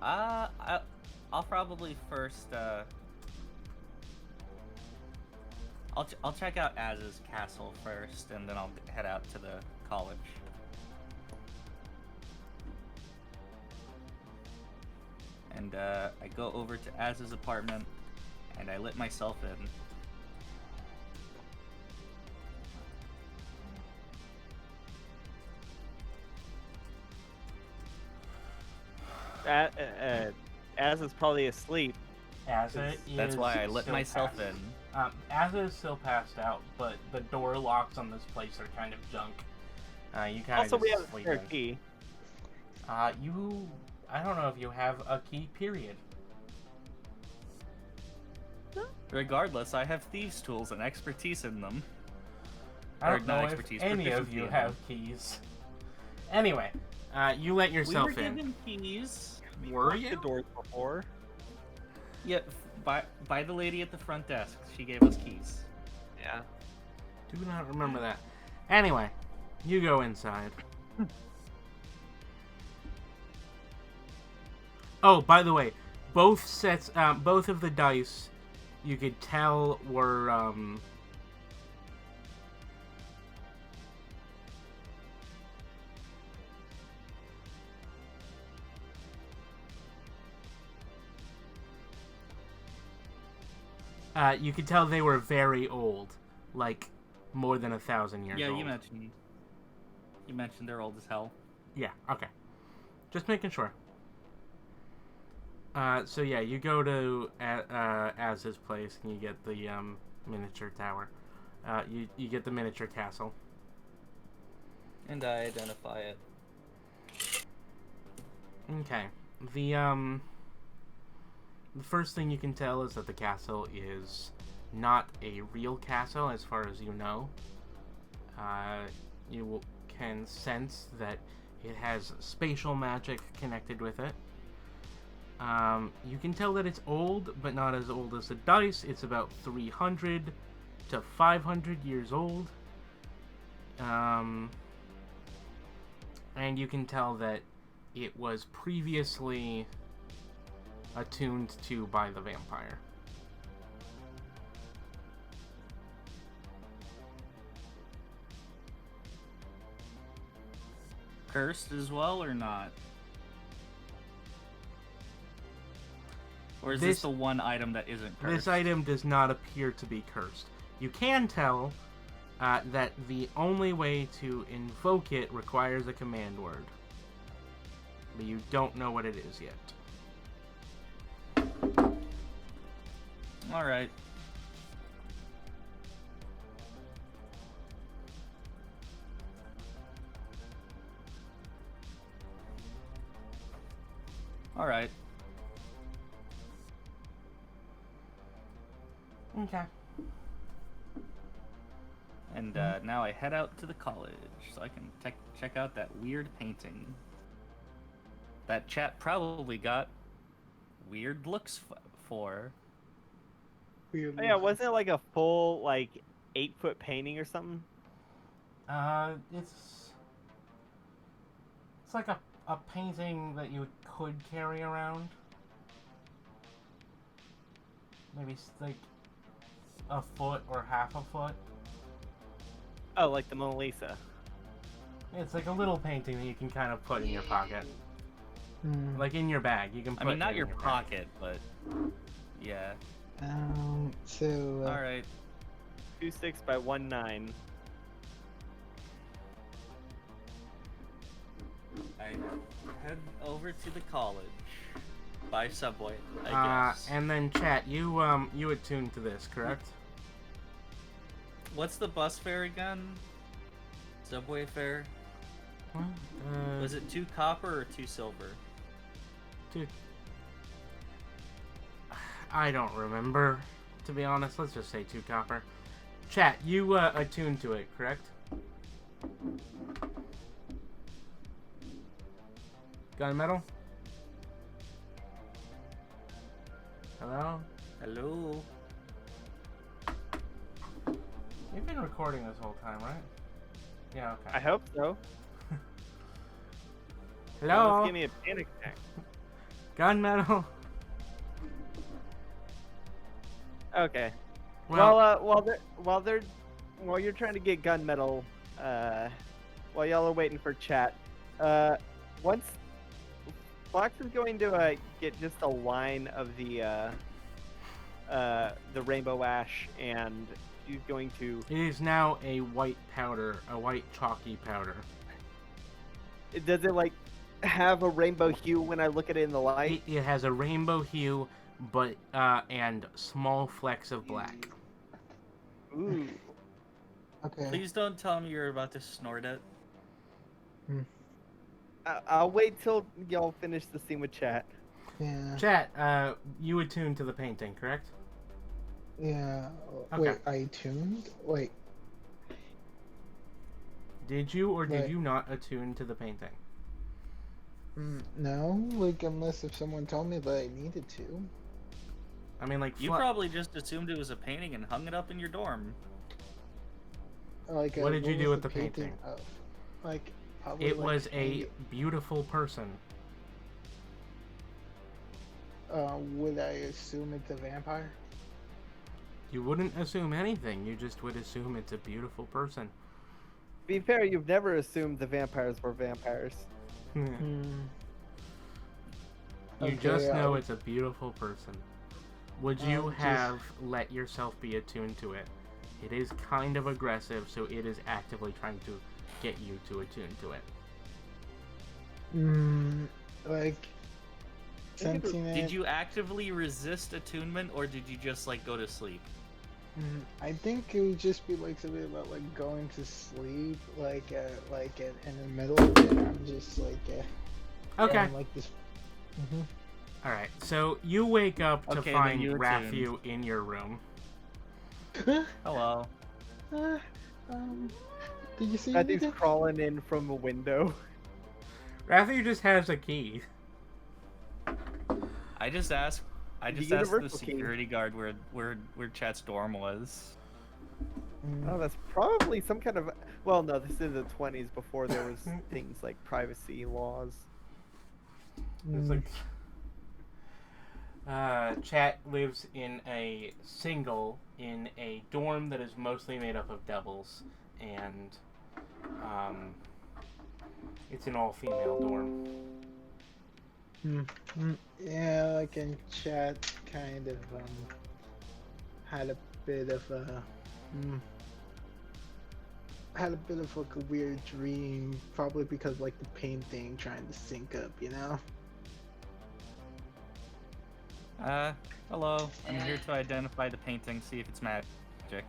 Speaker 3: I'll probably first. I'll check out Az's castle first, and then I'll head out to the college. And I go over to Az's apartment, and I let myself in.
Speaker 2: Az is probably asleep.
Speaker 1: Asa
Speaker 3: That's
Speaker 1: is
Speaker 3: why I let
Speaker 1: still
Speaker 3: myself
Speaker 1: passed.
Speaker 3: in.
Speaker 1: Asa is still passed out, but the door locks on this place are kind of junk. You kind
Speaker 2: Also,
Speaker 1: of
Speaker 2: we
Speaker 1: just
Speaker 2: have a
Speaker 1: sleep
Speaker 2: spare
Speaker 1: in.
Speaker 2: key.
Speaker 1: I don't know if you have a key, period.
Speaker 3: Regardless, I have thieves' tools and expertise in them.
Speaker 1: I
Speaker 3: Or
Speaker 1: don't
Speaker 3: not
Speaker 1: know if
Speaker 3: expertise,
Speaker 1: any of
Speaker 3: proficiency
Speaker 1: you
Speaker 3: in
Speaker 1: have
Speaker 3: them.
Speaker 1: keys. Anyway, you let yourself
Speaker 3: we were
Speaker 1: in.
Speaker 3: given keys.
Speaker 1: Were
Speaker 2: The
Speaker 1: you?
Speaker 2: doors before.
Speaker 3: Yeah, by the lady at the front desk. She gave us keys.
Speaker 2: Yeah.
Speaker 1: Do not remember that. Anyway, you go inside. Oh, by the way, both sets, both of the dice, you could tell were, you could tell they were very old, like more than 1,000 years
Speaker 3: Yeah,
Speaker 1: old.
Speaker 3: you mentioned they're old as hell.
Speaker 1: Yeah, okay. Just making sure. So yeah, you go to Az's place and you get the miniature tower. You get the miniature castle.
Speaker 3: And I identify it.
Speaker 1: Okay. The The first thing you can tell is that the castle is not a real castle, as far as you know. You can sense that it has spatial magic connected with it. You can tell that it's old, but not as old as the dice. It's about 300 to 500 years old. And you can tell that it was previously attuned to by the vampire.
Speaker 3: Cursed as well or not? Or is this the one item that isn't cursed?
Speaker 1: This item does not appear to be cursed. You can tell that the only way to invoke it requires a command word. But you don't know what it is yet.
Speaker 3: Alright. Alright.
Speaker 1: Okay.
Speaker 3: And now I head out to the college so I can check out that weird painting. That chat probably got weird looks for.
Speaker 4: Weird.
Speaker 2: Oh, yeah, wasn't it like a full, like, 8-foot painting or something?
Speaker 1: It's like a painting that you could carry around. Maybe like a foot or half a foot.
Speaker 2: Oh, like the Mona Lisa.
Speaker 1: It's like a little painting that you can kind of put in your pocket.
Speaker 4: Hmm.
Speaker 1: Like in your bag. You can put
Speaker 3: I mean, not
Speaker 1: it
Speaker 3: your
Speaker 1: in bag.
Speaker 3: pocket, but yeah.
Speaker 4: So.
Speaker 3: All right.
Speaker 2: 2.6 by 1.9.
Speaker 3: I head over to the college by subway, I guess.
Speaker 1: And then chat, you attuned to this, correct?
Speaker 3: What's the bus fare again? Subway fare? Was it 2 copper or 2 silver?
Speaker 1: Dude, I don't remember, to be honest. Let's just say 2 copper. Chat, you attuned to it, correct? Gunmetal? Hello?
Speaker 3: Hello?
Speaker 1: You've been recording this whole time, right? Yeah, okay.
Speaker 2: I hope so.
Speaker 1: Hello?
Speaker 2: Almost give me a panic attack.
Speaker 1: Gunmetal?
Speaker 2: Okay.
Speaker 1: Well,
Speaker 2: While you're trying to get gunmetal, while y'all are waiting for chat, once Fox is going to get just a line of the rainbow ash, and she's going to.
Speaker 1: it is now a white powder, a white chalky powder.
Speaker 2: Does it like have a rainbow hue when I look at it in the light?
Speaker 1: It has a rainbow hue, but and small flecks of black.
Speaker 2: Ooh.
Speaker 4: Okay.
Speaker 3: Please don't tell me you're about to snort it.
Speaker 2: I'll wait till y'all finish the scene with chat.
Speaker 4: Yeah.
Speaker 1: Chat, you attuned to the painting, correct?
Speaker 4: Yeah.
Speaker 1: Okay.
Speaker 4: Wait, I tuned? Wait.
Speaker 1: Did you or did
Speaker 4: Right.
Speaker 1: you not attune to the painting?
Speaker 4: No, like unless if someone told me that I needed to.
Speaker 1: I mean, like,
Speaker 3: You probably just assumed it was a painting and hung it up in your dorm.
Speaker 4: Like,
Speaker 1: What did you
Speaker 4: was
Speaker 1: do with the painting?
Speaker 4: painting of? Like, probably.
Speaker 1: it
Speaker 4: like,
Speaker 1: was a beautiful person.
Speaker 4: Would I assume it's a vampire?
Speaker 1: You wouldn't assume anything. You just would assume it's a beautiful person.
Speaker 2: To be fair, you've never assumed the vampires were vampires.
Speaker 1: You
Speaker 4: Okay,
Speaker 1: just know
Speaker 4: I-
Speaker 1: it's a beautiful person. Would you
Speaker 4: just-
Speaker 1: have let yourself be attuned to it? It is kind of aggressive, so it is actively trying to get you to attune to it.
Speaker 4: Like, sensing it.
Speaker 3: Did you actively resist attunement, or did you just like go to sleep?
Speaker 4: I think it would just be like something about like going to sleep, like in the middle of it. I'm just like,
Speaker 1: Okay.
Speaker 4: I'm like this.
Speaker 1: All right, so you wake up to
Speaker 3: Okay, then
Speaker 1: find
Speaker 3: you
Speaker 1: Raphu in your room.
Speaker 3: Hello.
Speaker 4: Uh, did you see
Speaker 2: Matthew's
Speaker 4: anything?
Speaker 2: crawling in from a window.
Speaker 1: Raphu just has a key.
Speaker 3: I just asked the
Speaker 2: universal key.
Speaker 3: security guard where Chat's dorm was.
Speaker 2: Oh, that's probably some kind of. Well, no, this is in the 20s before there was things like privacy laws.
Speaker 1: It's like Chat lives in a dorm that is mostly made up of devils, and it's an all-female dorm.
Speaker 4: Yeah, like in chat, kind of had a bit of a like a weird dream, probably because like the painting trying to sync up, you know.
Speaker 3: Hello. I'm here to identify the painting, see if it's magic.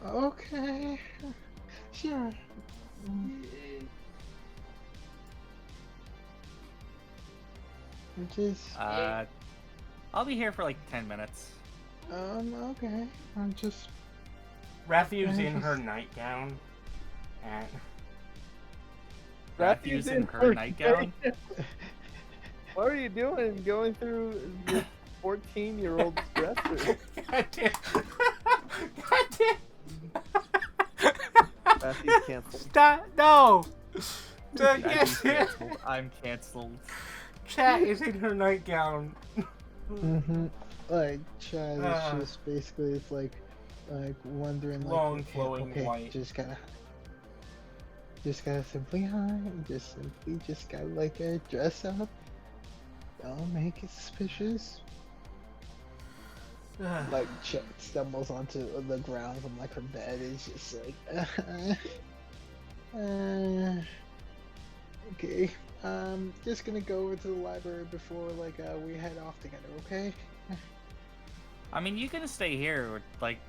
Speaker 4: Okay, sure. Just
Speaker 3: I'll be here for like 10 minutes.
Speaker 4: okay. I'm just
Speaker 1: Raphu's in her nightgown, and
Speaker 3: Raphu's in her nightgown.
Speaker 2: What are you doing? Going through your 14-year-old's dresser?
Speaker 1: God damn. God damn.
Speaker 2: Matthew's canceled.
Speaker 1: Stop! No!
Speaker 3: Matthew's canceled. I'm canceled.
Speaker 1: Chat is in her nightgown.
Speaker 4: like Chad is just basically it's like wondering like
Speaker 1: Long flowing
Speaker 4: okay,
Speaker 1: white.
Speaker 4: just gotta simply hide, just gotta like dress up. Don't make it suspicious. Like Chet stumbles onto the ground from like her bed. It's just like okay. Just gonna go over to the library before like we head off together, okay?
Speaker 3: I mean, you can stay here. Like,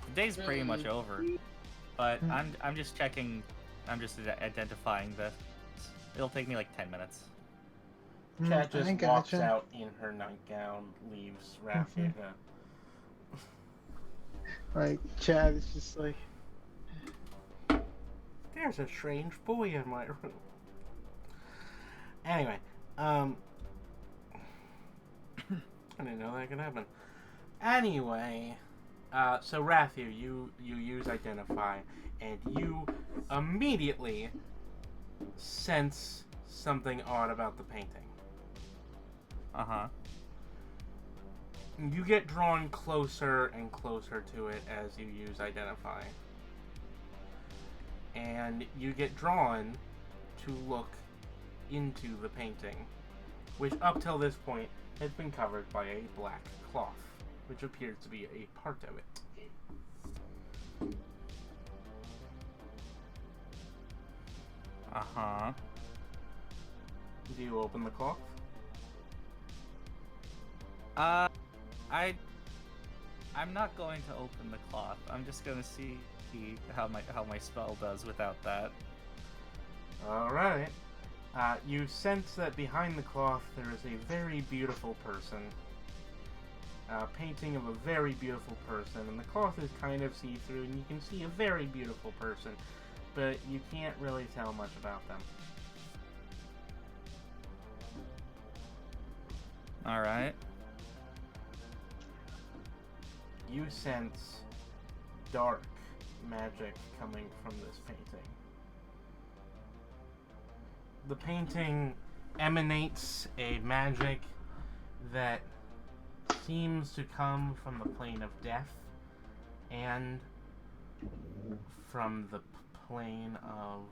Speaker 3: the day's pretty much over. But I'm just checking. I'm just identifying this. It'll take me like 10 minutes.
Speaker 1: Chat just
Speaker 4: I
Speaker 1: walks
Speaker 4: gotcha.
Speaker 1: out in her nightgown, leaves Raphu.
Speaker 4: Like Chad is just like
Speaker 1: There's a strange boy in my room. Anyway, I didn't know that could happen. Anyway, so Raphu, you use Identify, and you immediately sense something odd about the painting.
Speaker 3: Uh-huh.
Speaker 1: You get drawn closer and closer to it as you use Identify. And you get drawn to look into the painting, which up till this point has been covered by a black cloth, which appears to be a part of it.
Speaker 3: Uh-huh.
Speaker 1: Do you open the cloth?
Speaker 3: I'm not going to open the cloth. I'm just gonna see how my spell does without that.
Speaker 1: Alright. You sense that behind the cloth there is a very beautiful person. A painting of a very beautiful person, and the cloth is kind of see-through, and you can see a very beautiful person, but you can't really tell much about them.
Speaker 3: Alright.
Speaker 1: You sense dark magic coming from this painting. The painting emanates a magic that seems to come from the plane of death and from the plane of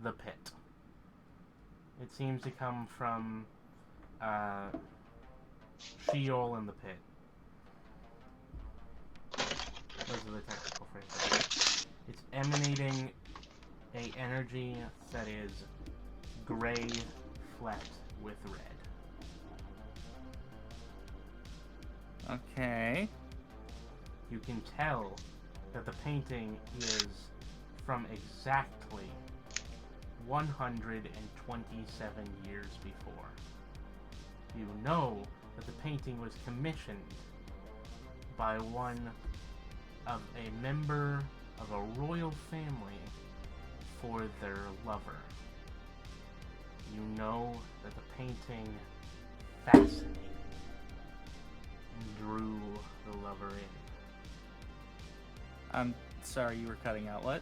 Speaker 1: the pit. It seems to come from Sheol and the pit. Those are the technical phrases. It's emanating a energy that is gray flecked with red.
Speaker 3: Okay.
Speaker 1: You can tell that the painting is from exactly 127 years before. You know that the painting was commissioned by one of a member of a royal family for their lover. You know that the painting fascinated and drew the lover in.
Speaker 3: I'm sorry, you were cutting out. What?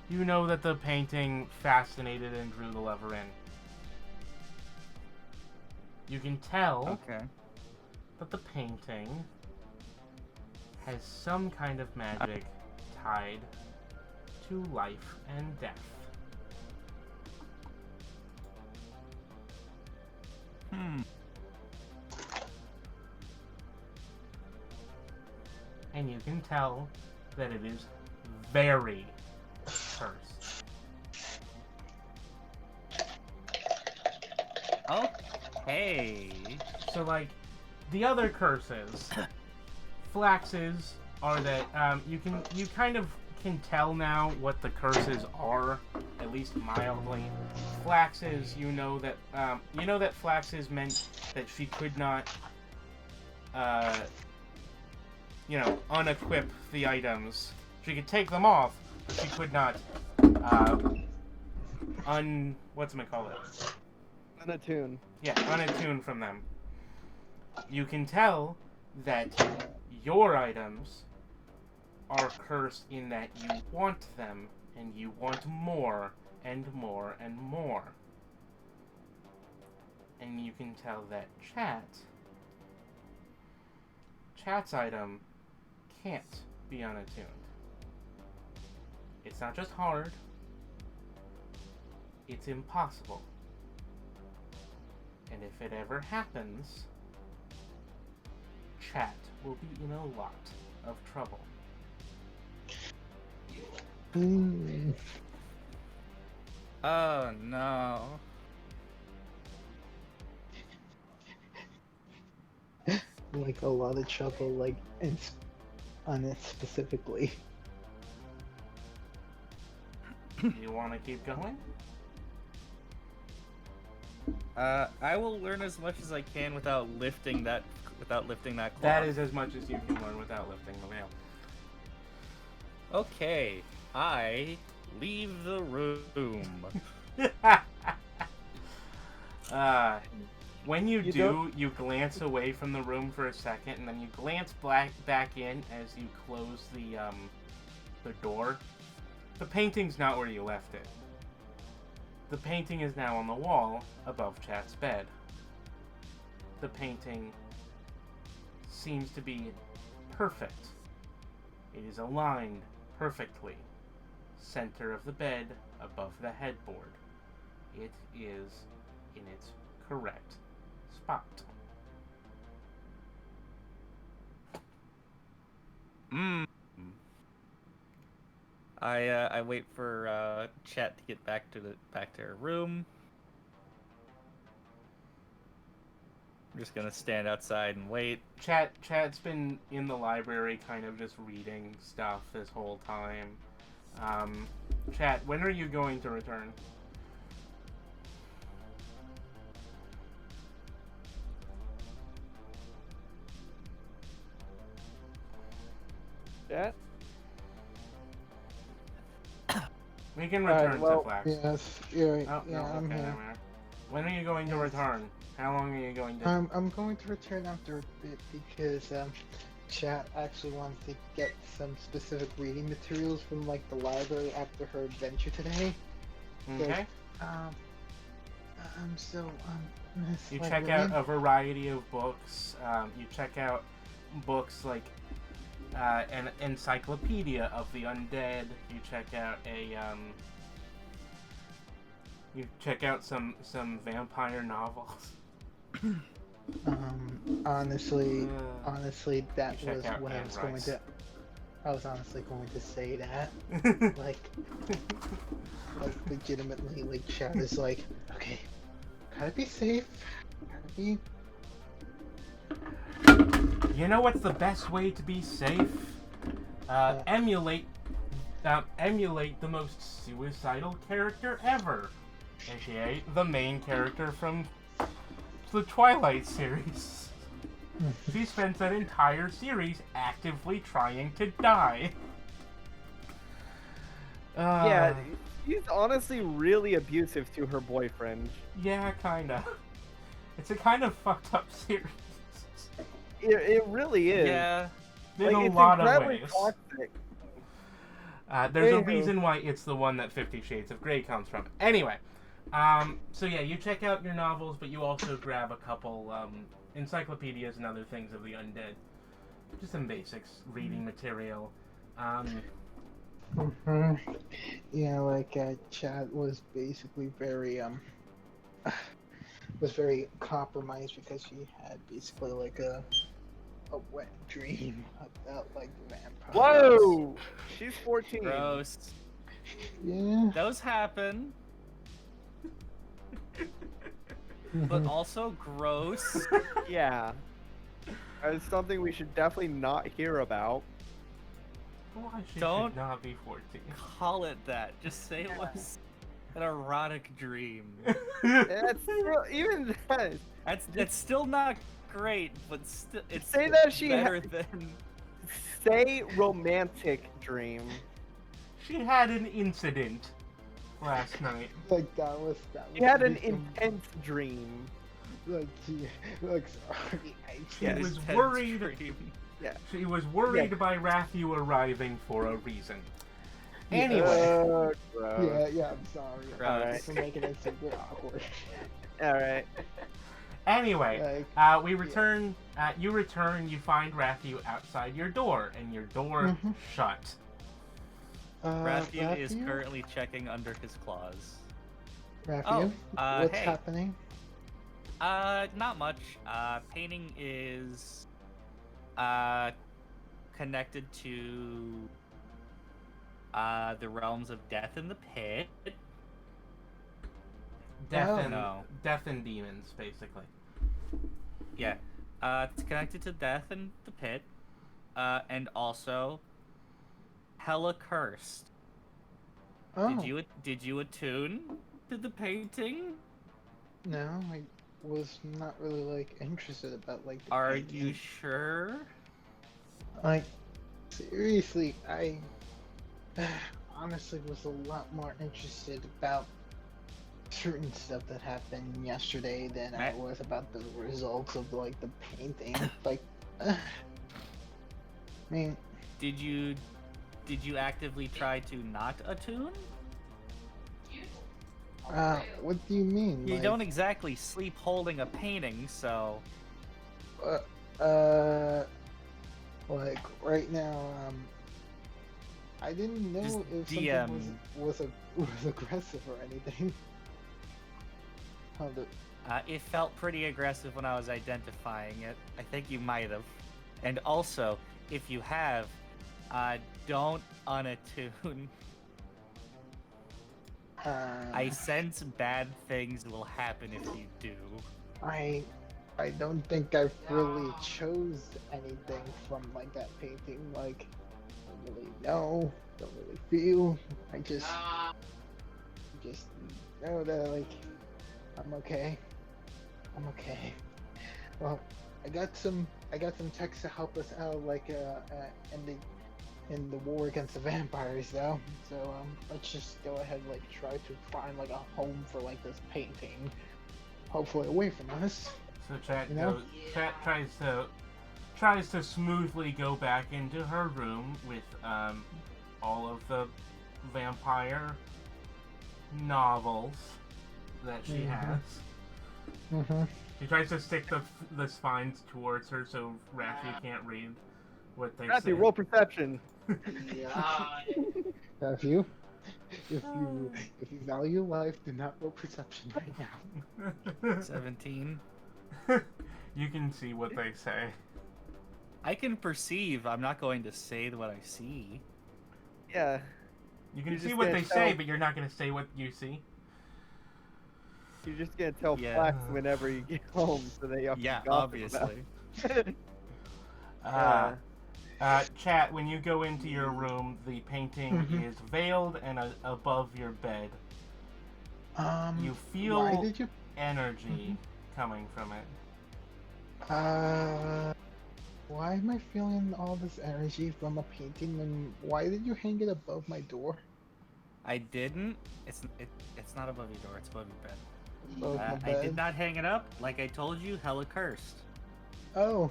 Speaker 1: You know that the painting fascinated and drew the lover in. You can tell
Speaker 3: Okay.
Speaker 1: that the painting has some kind of magic tied to life and death. And you can tell that it is very cursed.
Speaker 3: Okay.
Speaker 1: So, like, the other curses, Flax's, are that you kind of can tell now what the curses are, at least mildly. Flax's, you know that Flax's meant that she could not, unequip the items. She could take them off, but she could not,
Speaker 2: Unattune.
Speaker 1: Yeah, unattune from them. You can tell that your items are cursed in that you want them, and you want more, and more, and more. And you can tell that Chat's item can't be unattuned. It's not just hard, it's impossible. And if it ever happens, Chat will be in a lot of trouble.
Speaker 3: Oh no.
Speaker 4: Like a lot of trouble, like on it specifically.
Speaker 1: You want to keep going?
Speaker 3: I will learn as much as I can without lifting that cloth.
Speaker 1: That is as much as you can learn without lifting the veil.
Speaker 3: Okay. I leave the room.
Speaker 1: When you
Speaker 2: You
Speaker 1: do,
Speaker 2: don't-
Speaker 1: you glance away from the room for a second, and then you glance back in as you close the door. The painting's not where you left it. The painting is now on the wall above Chat's bed. The painting seems to be perfect. It is aligned perfectly. Center of the bed, above the headboard. It is in its correct spot.
Speaker 3: I wait for Chat to get back to her room. I'm just gonna stand outside and wait.
Speaker 1: Chat's been in the library kind of just reading stuff this whole time. Chat, when are you going to return?
Speaker 2: Chat?
Speaker 1: We can
Speaker 2: Alright,
Speaker 1: return
Speaker 2: well,
Speaker 1: to Flax.
Speaker 4: Yes, you're right.
Speaker 1: Oh,
Speaker 4: yeah,
Speaker 1: no,
Speaker 4: I'm
Speaker 1: okay,
Speaker 4: here.
Speaker 1: there we are. When are you going to return? How long are you going to...
Speaker 4: I'm going to return after a bit because Chat actually wants to get some specific reading materials from like the library after her adventure today.
Speaker 1: Okay.
Speaker 4: Miss
Speaker 1: You check
Speaker 4: Librarian?
Speaker 1: out a variety of books. You check out books like an encyclopedia of the undead. You check out you check out some vampire novels.
Speaker 4: Honestly, that
Speaker 1: check
Speaker 4: was
Speaker 1: out
Speaker 4: what I
Speaker 1: Anne
Speaker 4: was going
Speaker 1: Rice.
Speaker 4: to. I was honestly going to say that. Like legitimately, like Chat is like, okay, gotta be safe. Gotta be.
Speaker 1: You know what's the best way to be safe? Emulate the most suicidal character ever, aka the main character from the Twilight series. She spends that entire series actively trying to die.
Speaker 2: Yeah, she's honestly really abusive to her boyfriend.
Speaker 1: Yeah, kinda. It's a kind of fucked up series.
Speaker 2: It really is.
Speaker 3: Yeah.
Speaker 1: In a
Speaker 2: it's
Speaker 1: lot of
Speaker 2: incredibly
Speaker 1: ways.
Speaker 2: toxic.
Speaker 1: There's a
Speaker 2: Anywho.
Speaker 1: reason why it's the one that 50 Shades of Grey comes from. Anyway, so yeah, you check out your novels, but you also grab a couple encyclopedias and other things of the undead. Just some basics, reading material.
Speaker 4: Yeah, like Chad was basically very was very compromised because she had basically like a wet dream about like the vampires.
Speaker 2: Whoa! She's 14.
Speaker 3: Gross.
Speaker 4: Yeah.
Speaker 3: Those happen, but also gross.
Speaker 2: Yeah. It's something we should definitely not hear about.
Speaker 1: Why she
Speaker 3: Don't-
Speaker 1: should not be 14.
Speaker 3: Call it that. Just say it was an erotic dream.
Speaker 2: That's still, even that.
Speaker 3: That's still not great, but still it's
Speaker 2: Say that she
Speaker 3: better than.
Speaker 2: Say romantic dream.
Speaker 1: She had an incident last night.
Speaker 4: Like that was
Speaker 2: She had an
Speaker 4: basically-
Speaker 2: intense dream.
Speaker 4: like she like sorry.
Speaker 1: She
Speaker 2: Yeah,
Speaker 1: was
Speaker 3: intense
Speaker 1: worried.
Speaker 3: dream.
Speaker 1: She was worried
Speaker 2: Yeah.
Speaker 1: by Rathu arriving for a reason. Anyway,
Speaker 2: Gross.
Speaker 4: Yeah, I'm sorry.
Speaker 3: Gross.
Speaker 4: For making it super awkward.
Speaker 2: Alright.
Speaker 1: anyway,
Speaker 4: Like
Speaker 1: we return. You return. You find Rathu outside your door, and your door
Speaker 4: Mhm.
Speaker 1: shut.
Speaker 3: Rathian is
Speaker 4: Rathian?
Speaker 3: currently checking under his claws.
Speaker 4: Rathian,
Speaker 3: Oh,
Speaker 4: what's
Speaker 3: hey.
Speaker 4: happening?
Speaker 3: Not much. Painting is connected to the realms of death and the pit.
Speaker 1: Death
Speaker 4: Oh.
Speaker 1: and
Speaker 3: No.
Speaker 1: death and demons, basically.
Speaker 3: Yeah. It's connected to death and the pit. And also hella cursed.
Speaker 4: Oh,
Speaker 3: Did you attune to the painting?
Speaker 4: no, I was not really like interested about like. The
Speaker 3: Are
Speaker 4: painting.
Speaker 3: you sure?
Speaker 4: Like, seriously, I honestly was a lot more interested about certain stuff that happened yesterday than I
Speaker 3: Ma-
Speaker 4: was about the results of like the painting. Like, I mean,
Speaker 3: Did you actively try to not attune?
Speaker 4: what do you mean?
Speaker 3: You
Speaker 4: like,
Speaker 3: don't exactly sleep holding a painting, so
Speaker 4: like right now, I didn't know
Speaker 3: Just
Speaker 4: if
Speaker 3: DM.
Speaker 4: something was aggressive or anything. Hold it.
Speaker 3: it felt pretty aggressive when I was identifying it. I think you might have. And also, if you have, don't unattune. I sense bad things will happen if you do.
Speaker 4: I don't think I've really chose anything from like that painting. Like, I don't really know, don't really feel. I just know that like I'm okay. I'm okay. Well, I got some texts to help us out, like in the war against the vampires, though. So let's just go ahead, like try to find like a home for like this painting, hopefully away from us.
Speaker 1: So Chat
Speaker 4: You know?
Speaker 1: goes. Chat tries to smoothly go back into her room with all of the vampire novels that she
Speaker 4: Mhm.
Speaker 1: has.
Speaker 4: Mm-hmm.
Speaker 1: She tries to stick the spines towards her so Rathu can't read what they say.
Speaker 2: Matthew, roll perception.
Speaker 4: Have you? If you value life, do not roll perception right now.
Speaker 3: 17.
Speaker 1: You can see what they say.
Speaker 3: I can perceive. I'm not going to say what I see.
Speaker 2: Yeah.
Speaker 1: You can
Speaker 2: You're
Speaker 1: see
Speaker 2: just
Speaker 1: what
Speaker 2: gonna
Speaker 1: they say,
Speaker 2: tell-
Speaker 1: but you're not going to say what you see.
Speaker 2: You're just gonna tell
Speaker 3: Yeah.
Speaker 2: Flax whenever you get home so that you have
Speaker 3: Yeah,
Speaker 2: to gossip about
Speaker 3: obviously.
Speaker 2: it.
Speaker 1: Chat, when you go into your room, the painting
Speaker 4: Mhm.
Speaker 1: is veiled and above your bed. You
Speaker 4: Why
Speaker 1: feel
Speaker 4: did you?
Speaker 1: energy coming from it.
Speaker 4: Why am I feeling all this energy from a painting, and why did you hang it above my door?
Speaker 3: I didn't. It's not above your door. It's above your bed.
Speaker 4: Above my
Speaker 3: I
Speaker 4: bed?
Speaker 3: did not hang it up. Like I told you, hella cursed.
Speaker 4: Oh.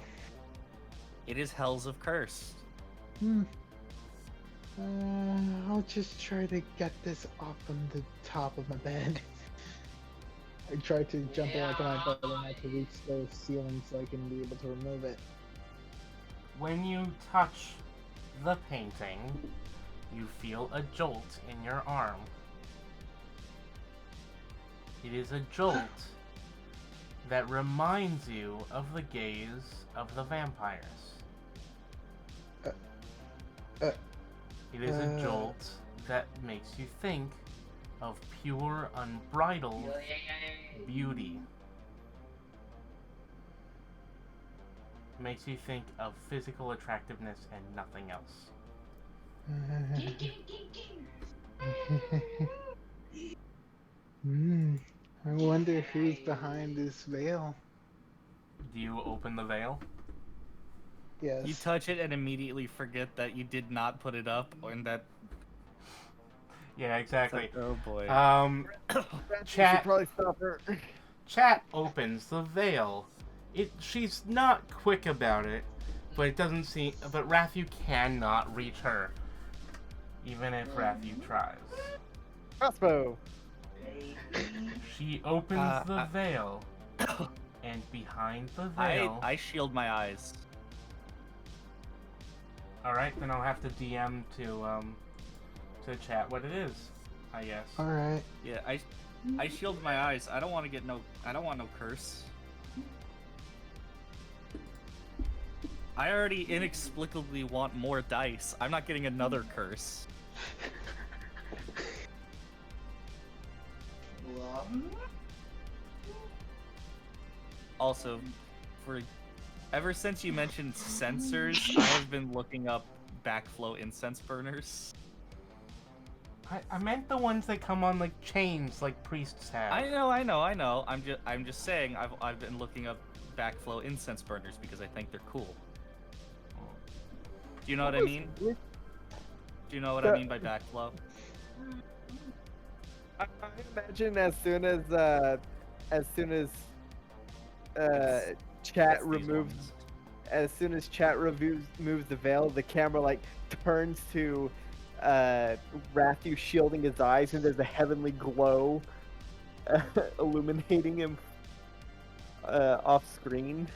Speaker 3: It is hells of cursed.
Speaker 4: Hmm. I'll just try to get this off from the top of my bed. I tried to jump onto my bed and I had to reach the ceiling so I can be able to remove it.
Speaker 1: When you touch the painting, you feel a jolt in your arm. It is a jolt that reminds you of the gaze of the vampires. It is a jolt that makes you think of pure, unbridled beauty. Makes you think of physical attractiveness and nothing else.
Speaker 4: I wonder who's behind this veil.
Speaker 1: Do you open the veil?
Speaker 4: Yes.
Speaker 3: You touch it and immediately forget that you did not put it up, and that.
Speaker 1: Yeah, exactly.
Speaker 3: Oh boy.
Speaker 2: You
Speaker 1: Chat.
Speaker 2: should probably stop her.
Speaker 1: Chat opens the veil. She's not quick about it, but it doesn't seem. But Rathu cannot reach her, even if Rathu tries.
Speaker 2: Crossbow.
Speaker 1: She opens the veil, and behind the veil.
Speaker 3: I shield my eyes.
Speaker 1: All right, then I'll have to DM to chat what it is, I guess.
Speaker 4: All right.
Speaker 3: Yeah, I shield my eyes. I don't want to get no. I don't want no curse. I already inexplicably want more dice. I'm not getting another curse. Also, ever since you mentioned sensors, I have been looking up backflow incense burners.
Speaker 1: I meant the ones that come on like chains, like priests have.
Speaker 3: I know. I'm just saying I've been looking up backflow incense burners because I think they're cool. Do you know what I mean? Do you know what I mean by backflow?
Speaker 2: I imagine as soon as chat
Speaker 3: That's these
Speaker 2: removes
Speaker 3: ones.
Speaker 2: as soon as chat removes the veil, the camera like turns to Rathu shielding his eyes, and there's a heavenly glow illuminating him off screen.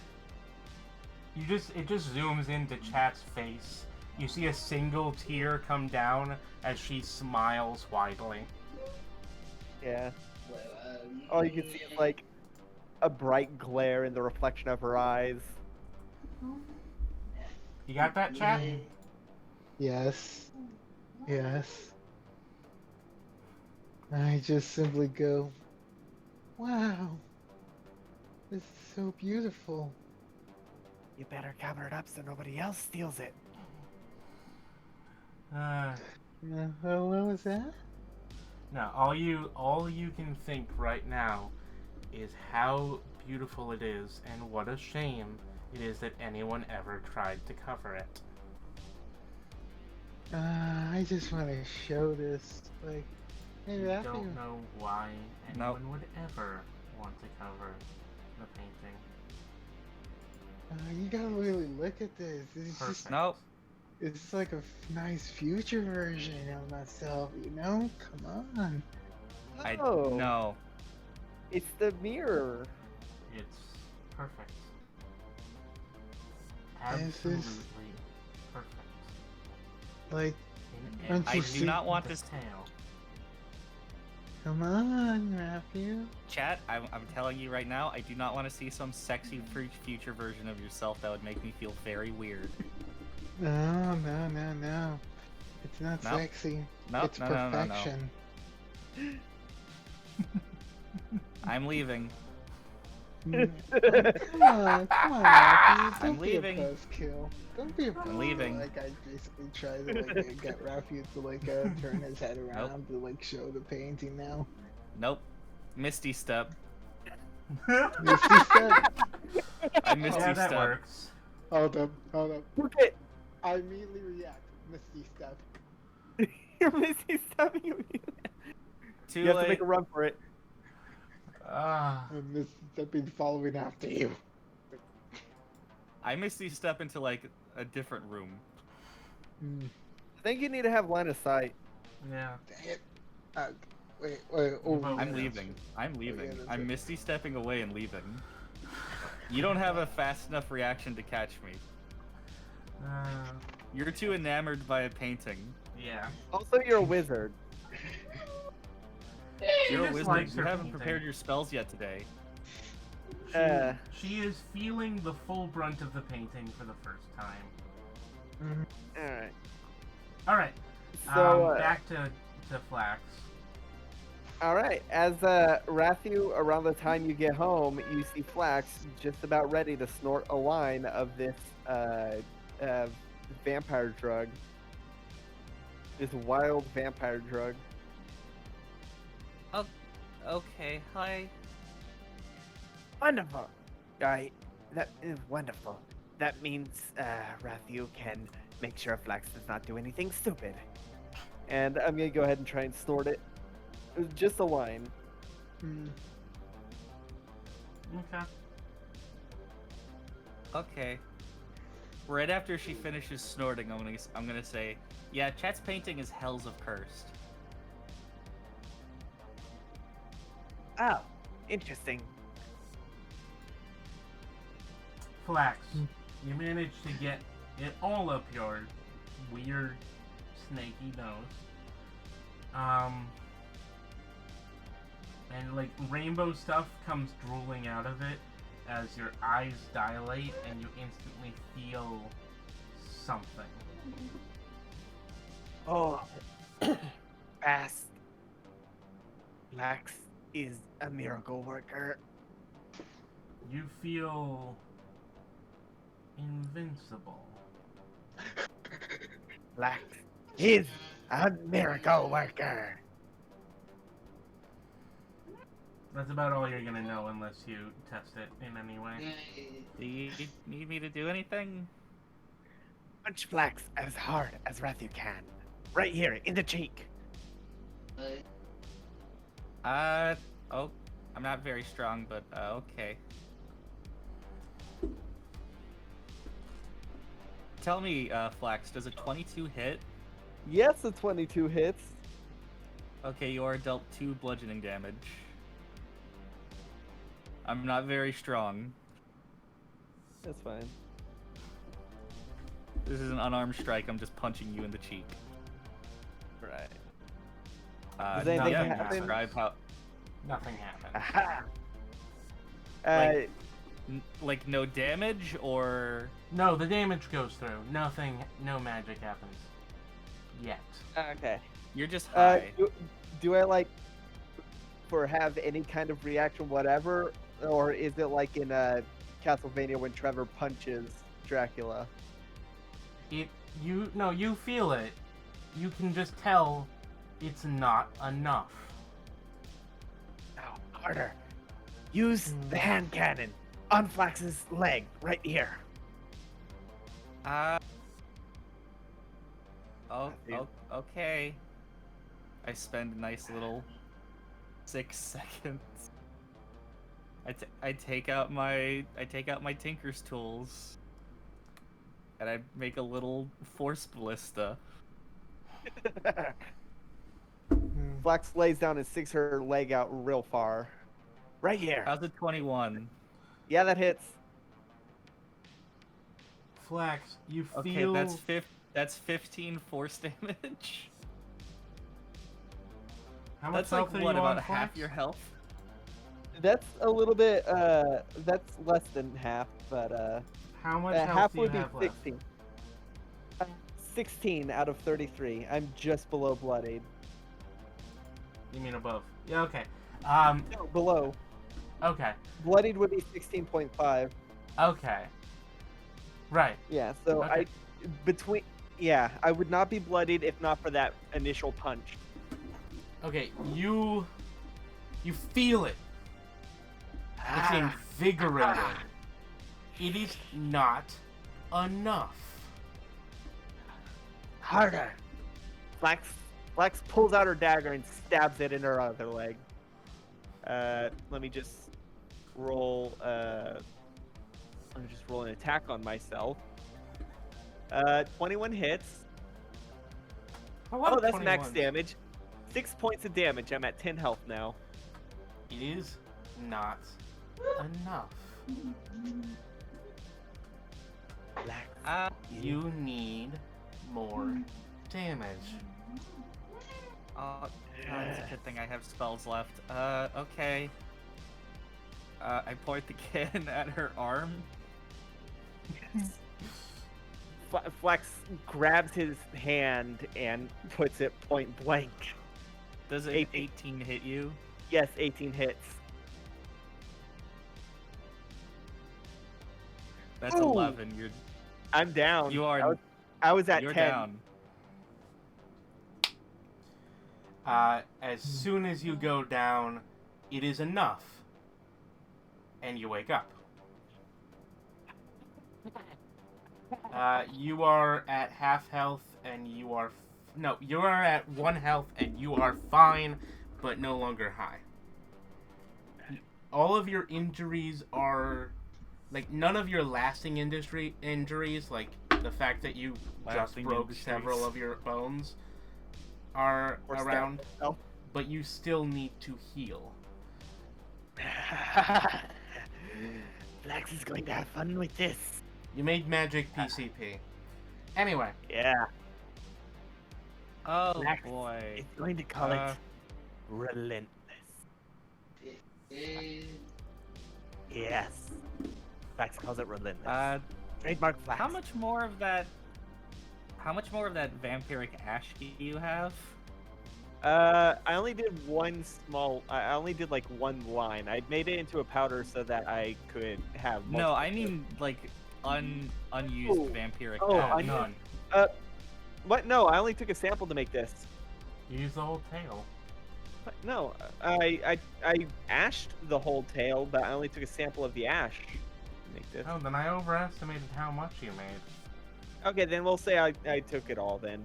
Speaker 1: It just zooms into Chat's face. You see a single tear come down as she smiles widely.
Speaker 2: Yeah. All you can see is like a bright glare in the reflection of her eyes.
Speaker 1: You got that, Chat?
Speaker 4: Yes. Yes. I just simply go, wow. This is so beautiful.
Speaker 2: You better cover it up so nobody else steals it.
Speaker 4: What was that?
Speaker 1: No, all you can think right now is how beautiful it is, and what a shame it is that anyone ever tried to cover it.
Speaker 4: I just want to show this, like, hey,
Speaker 1: I
Speaker 4: Raphael.
Speaker 1: don't know why
Speaker 3: Nope.
Speaker 1: anyone would ever want to cover the painting.
Speaker 4: You gotta really look at this. It's
Speaker 1: Perfect.
Speaker 4: just,
Speaker 3: Nope.
Speaker 4: it's like a nice future version of myself, you know? Come on.
Speaker 2: Oh,
Speaker 3: No.
Speaker 2: it's the mirror.
Speaker 1: It's perfect.
Speaker 4: This is-
Speaker 1: Absolutely perfect.
Speaker 4: Like,
Speaker 1: In
Speaker 4: Aren't
Speaker 3: I
Speaker 4: you
Speaker 1: every
Speaker 3: do not want this.
Speaker 1: detail.
Speaker 4: come on, Raphael.
Speaker 3: Chat, I'm telling you right now, I do not want to see some sexy future version of yourself. That would make me feel very weird.
Speaker 4: No, no, no, no. It's not
Speaker 3: No.
Speaker 4: sexy.
Speaker 3: No,
Speaker 4: It's
Speaker 3: no, no, no, no.
Speaker 4: perfection.
Speaker 3: I'm leaving.
Speaker 4: Come on, Raphael. Don't
Speaker 3: I'm
Speaker 4: be
Speaker 3: leaving.
Speaker 4: a buzzkill. Don't be a
Speaker 3: I'm leaving.
Speaker 4: Like, I basically try to like get Raphael to like turn his head around to like show the painting now.
Speaker 3: Nope. Misty step.
Speaker 4: Misty step.
Speaker 3: I Misty
Speaker 1: Yeah, that
Speaker 3: Step.
Speaker 1: works.
Speaker 4: Hold up.
Speaker 2: Okay.
Speaker 4: I immediately react. Misty step.
Speaker 2: You're Misty stepping immediately.
Speaker 3: Too
Speaker 2: You have to
Speaker 3: late.
Speaker 2: make a run for it.
Speaker 1: Ah.
Speaker 4: I'm Misty stepping, following after you.
Speaker 3: I Misty Step into like a different room.
Speaker 4: Hmm.
Speaker 2: I think you need to have line of sight.
Speaker 1: Yeah.
Speaker 4: Dang it. Wait. Oh,
Speaker 1: both-
Speaker 3: I'm
Speaker 1: yeah,
Speaker 3: leaving. I'm leaving.
Speaker 4: that's
Speaker 3: I'm
Speaker 4: right.
Speaker 3: Misty Stepping away and leaving. You don't have a fast enough reaction to catch me. You're too enamored by a painting.
Speaker 1: Yeah.
Speaker 2: Also, you're a wizard.
Speaker 3: You're a
Speaker 1: just
Speaker 3: wizard.
Speaker 1: likes
Speaker 3: You
Speaker 1: her
Speaker 3: haven't
Speaker 1: painting.
Speaker 3: prepared your spells yet today.
Speaker 1: She is feeling the full brunt of the painting for the first time.
Speaker 2: All right.
Speaker 1: All right.
Speaker 2: So,
Speaker 1: Back to Flax.
Speaker 2: all right. As Rathu, around the time you get home, you see Flax just about ready to snort a line of this vampire drug. This wild vampire drug.
Speaker 3: Okay, hi.
Speaker 2: Wonderful. That is wonderful. That means Rathu can make sure Flax does not do anything stupid. And I'm gonna go ahead and try and snort it. It was just a line.
Speaker 4: Hmm.
Speaker 1: Okay.
Speaker 3: Okay. Right after she finishes snorting, I'm gonna say, yeah, Chet's painting is Hells of Cursed.
Speaker 2: Oh, interesting.
Speaker 1: Flax, you managed to get it all up your weird, snaky nose. And like rainbow stuff comes drooling out of it as your eyes dilate and you instantly feel something.
Speaker 2: Oh, fast. Flax is a miracle worker.
Speaker 1: You feel invincible.
Speaker 2: Flax is a miracle worker.
Speaker 1: That's about all you're gonna know unless you test it in any way.
Speaker 3: Do you need me to do anything?
Speaker 2: Punch Flax as hard as Rathu can. Right here, in the cheek.
Speaker 3: Oh, I'm not very strong, but okay. Tell me, Flax, does a 22 hit?
Speaker 2: Yes, the 22 hits.
Speaker 3: Okay, you are dealt 2 bludgeoning damage. I'm not very strong.
Speaker 2: That's fine.
Speaker 3: This is an unarmed strike, I'm just punching you in the cheek.
Speaker 2: Right.
Speaker 3: Does
Speaker 2: anything
Speaker 3: yeah,
Speaker 2: happen?
Speaker 3: describe how...
Speaker 1: Nothing happened.
Speaker 2: Aha!
Speaker 3: Like, no damage, or...
Speaker 1: No, the damage goes through. Nothing, no magic happens. Yet.
Speaker 2: Okay.
Speaker 3: You're just high.
Speaker 2: Do I have any kind of reaction, whatever, or is it like in Castlevania when Trevor punches Dracula?
Speaker 1: You feel it. You can just tell it's not enough.
Speaker 2: Now, harder. Use the hand cannon on Flax's leg right here.
Speaker 3: Okay. I spend a nice little 6 seconds. I take out my tinker's tools, and I make a little force ballista.
Speaker 2: Flax lays down and sticks her leg out real far. Right here.
Speaker 3: How's a 21?
Speaker 2: Yeah, that hits.
Speaker 1: Flax, you
Speaker 3: Okay,
Speaker 1: feel.
Speaker 3: that's 15 force damage.
Speaker 1: How much
Speaker 3: That's like
Speaker 1: health are
Speaker 3: what,
Speaker 1: you on,
Speaker 3: about half
Speaker 1: Flax?
Speaker 3: your health?
Speaker 2: That's a little bit, that's less than half, but,
Speaker 1: How much health
Speaker 2: half
Speaker 1: do you
Speaker 2: would be
Speaker 1: have left?
Speaker 2: 16. 16 out of 33. I'm just below bloodied.
Speaker 1: You mean above? Yeah. Okay.
Speaker 2: No, below.
Speaker 1: Okay.
Speaker 2: Bloodied would be 16.5.
Speaker 1: Okay. Right.
Speaker 2: Yeah, so
Speaker 1: Okay.
Speaker 2: I would not be bloodied if not for that initial punch.
Speaker 1: Okay. You feel it. It's invigorating. It is not enough.
Speaker 2: Harder. Flax pulls out her dagger and stabs it in her other leg. Let me just roll. Let me just roll an attack on myself. 21 hits. Oh, that's max
Speaker 1: 21s.
Speaker 2: damage. 6 points of damage. I'm at 10 health now.
Speaker 1: It is not enough.
Speaker 2: Flax.
Speaker 1: You need more damage.
Speaker 3: Oh, it's a good thing I have spells left. Okay. I point the cannon at her arm.
Speaker 2: Flax grabs his hand and puts it point blank.
Speaker 3: Does an 18 hit you?
Speaker 2: Yes, 18 hits.
Speaker 3: That's
Speaker 2: Ooh.
Speaker 3: 11. You're
Speaker 2: I'm down.
Speaker 3: You are.
Speaker 2: I was at
Speaker 3: You're
Speaker 2: 10.
Speaker 3: down.
Speaker 1: As soon as you go down, it is enough. And you wake up. You are at half health and you are... No, you are at 1 health and you are fine, but no longer high. All of your injuries are... Like, none of your lasting injuries, like the fact that you just
Speaker 3: Lasting
Speaker 1: broke
Speaker 3: injuries.
Speaker 1: several of your bones, are
Speaker 2: Or stab
Speaker 1: around,
Speaker 2: yourself.
Speaker 1: but you still need to heal.
Speaker 2: Flax is going to have fun with this.
Speaker 1: You made magic PCP. Anyway,
Speaker 2: Yeah.
Speaker 3: Oh
Speaker 2: Flax
Speaker 3: boy.
Speaker 2: is going to call it relentless. Yes. Flax calls it relentless. Trademark Flax.
Speaker 3: How much more of that? How much more of that vampiric ash do you have?
Speaker 2: I only did I only did like one line. I made it into a powder so that I could have
Speaker 3: No,
Speaker 2: multiple-
Speaker 3: I mean like unused
Speaker 2: Oh.
Speaker 3: vampiric
Speaker 2: Oh,
Speaker 3: ash.
Speaker 1: none.
Speaker 2: What? No, I only took a sample to make this.
Speaker 1: You use the whole tail.
Speaker 2: What? No, I ashed the whole tail, but I only took a sample of the ash to make this.
Speaker 1: Oh, then I overestimated how much you made.
Speaker 2: Okay, then we'll say I took it all then.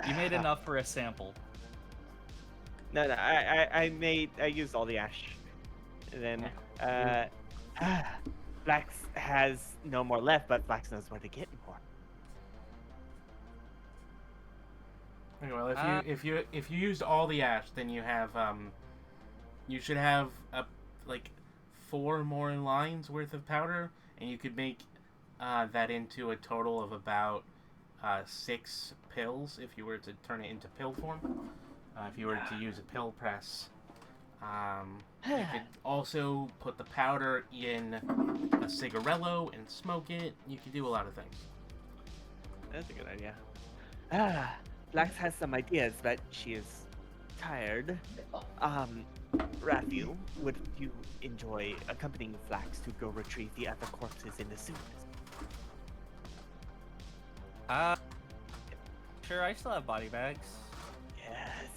Speaker 3: You made enough for a sample.
Speaker 2: No, I used all the ash. And then Flax has no more left, but Flax knows where to get more.
Speaker 1: Okay, well, if you used all the ash, then you have you should have like 4 more lines worth of powder, and you could make that into a total of about 6 pills if you were to turn it into pill form. If you were to use a pill press, you could also put the powder in a cigarello and smoke it. You could do a lot of things.
Speaker 2: That's a good idea. Flax has some ideas, but she is tired. Raphael, would you enjoy accompanying Flax to go retrieve the other corpses in the sewers?
Speaker 3: Sure, I still have body bags.
Speaker 2: Yes.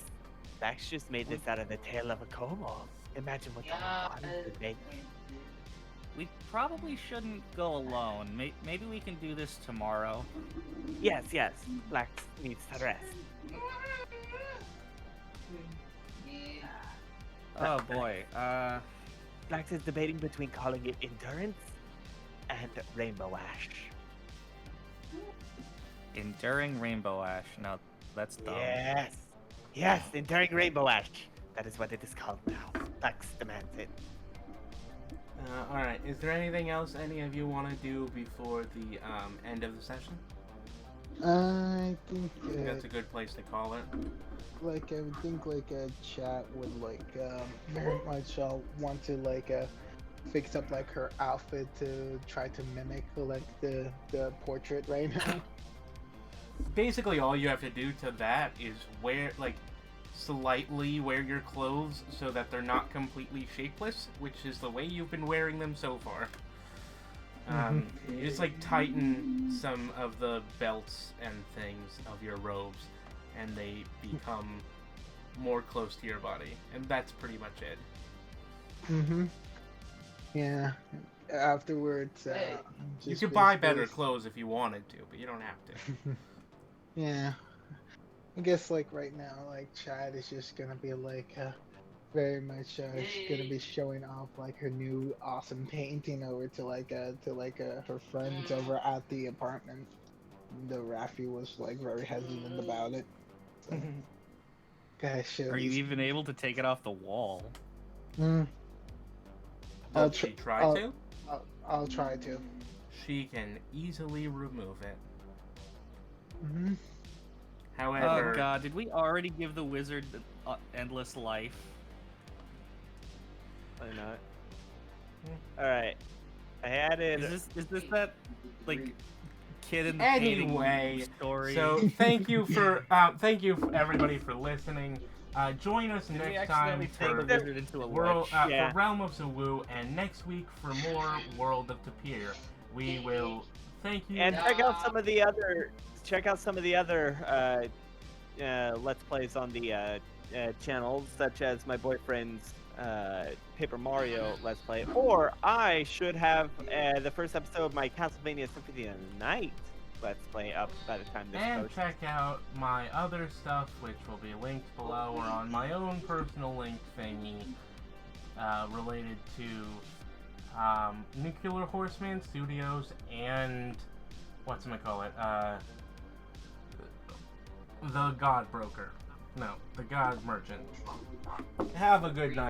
Speaker 2: Flax just made this out of the tail of a kobold. Imagine what kind of body would make.
Speaker 3: We probably shouldn't go alone. Maybe we can do this tomorrow.
Speaker 2: Yes, Flax needs to rest.
Speaker 3: Oh boy.
Speaker 2: Flax is debating between calling it endurance and rainbow ash.
Speaker 3: Enduring rainbow ash. No, that's dumb.
Speaker 2: Yes, enduring rainbow ash. That is what it is called now. Flax demands it.
Speaker 1: Alright, is there anything else any of you want to do before the end of the session?
Speaker 4: I think
Speaker 1: I think that's a good place to call it.
Speaker 4: like I would think like a chat would like very much want to like fix up like her outfit to try to mimic like the portrait right now.
Speaker 1: Basically, all you have to do to that is slightly wear your clothes so that they're not completely shapeless, which is the way you've been wearing them so far. You just tighten some of the belts and things of your robes, and they become more close to your body, and that's pretty much it.
Speaker 4: Yeah. Afterwards,
Speaker 1: You
Speaker 4: just
Speaker 1: could buy better
Speaker 4: basically-
Speaker 1: clothes if you wanted to, but you don't have to.
Speaker 4: Yeah. I guess like right now, like Chad is just gonna be like very much gonna be showing off like her new awesome painting over to her friends over at the apartment. Though Rafi was like very hesitant about it. So, gotta show
Speaker 3: Are you
Speaker 4: these-
Speaker 3: even able to take it off the wall?
Speaker 4: Mm, I'll
Speaker 1: Does she
Speaker 4: tr-
Speaker 1: try
Speaker 4: I'll-
Speaker 1: to?
Speaker 4: I'll try to.
Speaker 1: She can easily remove it.
Speaker 4: Hmm.
Speaker 1: However,
Speaker 3: Oh god, did we already give the wizard endless life?
Speaker 2: Why not? Alright. I added.
Speaker 3: Is this that like kid in the
Speaker 1: Anyway,
Speaker 3: painting story?
Speaker 1: so thank you for everybody for listening. Join us
Speaker 3: Did we
Speaker 1: next time
Speaker 3: accidentally take the
Speaker 1: for
Speaker 3: wizard into a
Speaker 1: World
Speaker 3: ledge?
Speaker 2: Yeah.
Speaker 1: for Realm of Zowo, and next week for more World of Tapir. We will thank you.
Speaker 2: And check out some of the other. Let's plays on the channels, such as my boyfriend's Paper Mario Let's Play, or I should have the first episode of my Castlevania Symphony of the Night Let's Play up by the time this
Speaker 1: And
Speaker 2: posts.
Speaker 1: check out my other stuff, which will be linked below, or on my own personal link thingy, related to Nuclear Horseman Studios and whatchamacallit, the God Broker. No, the God Merchant. Have a good night.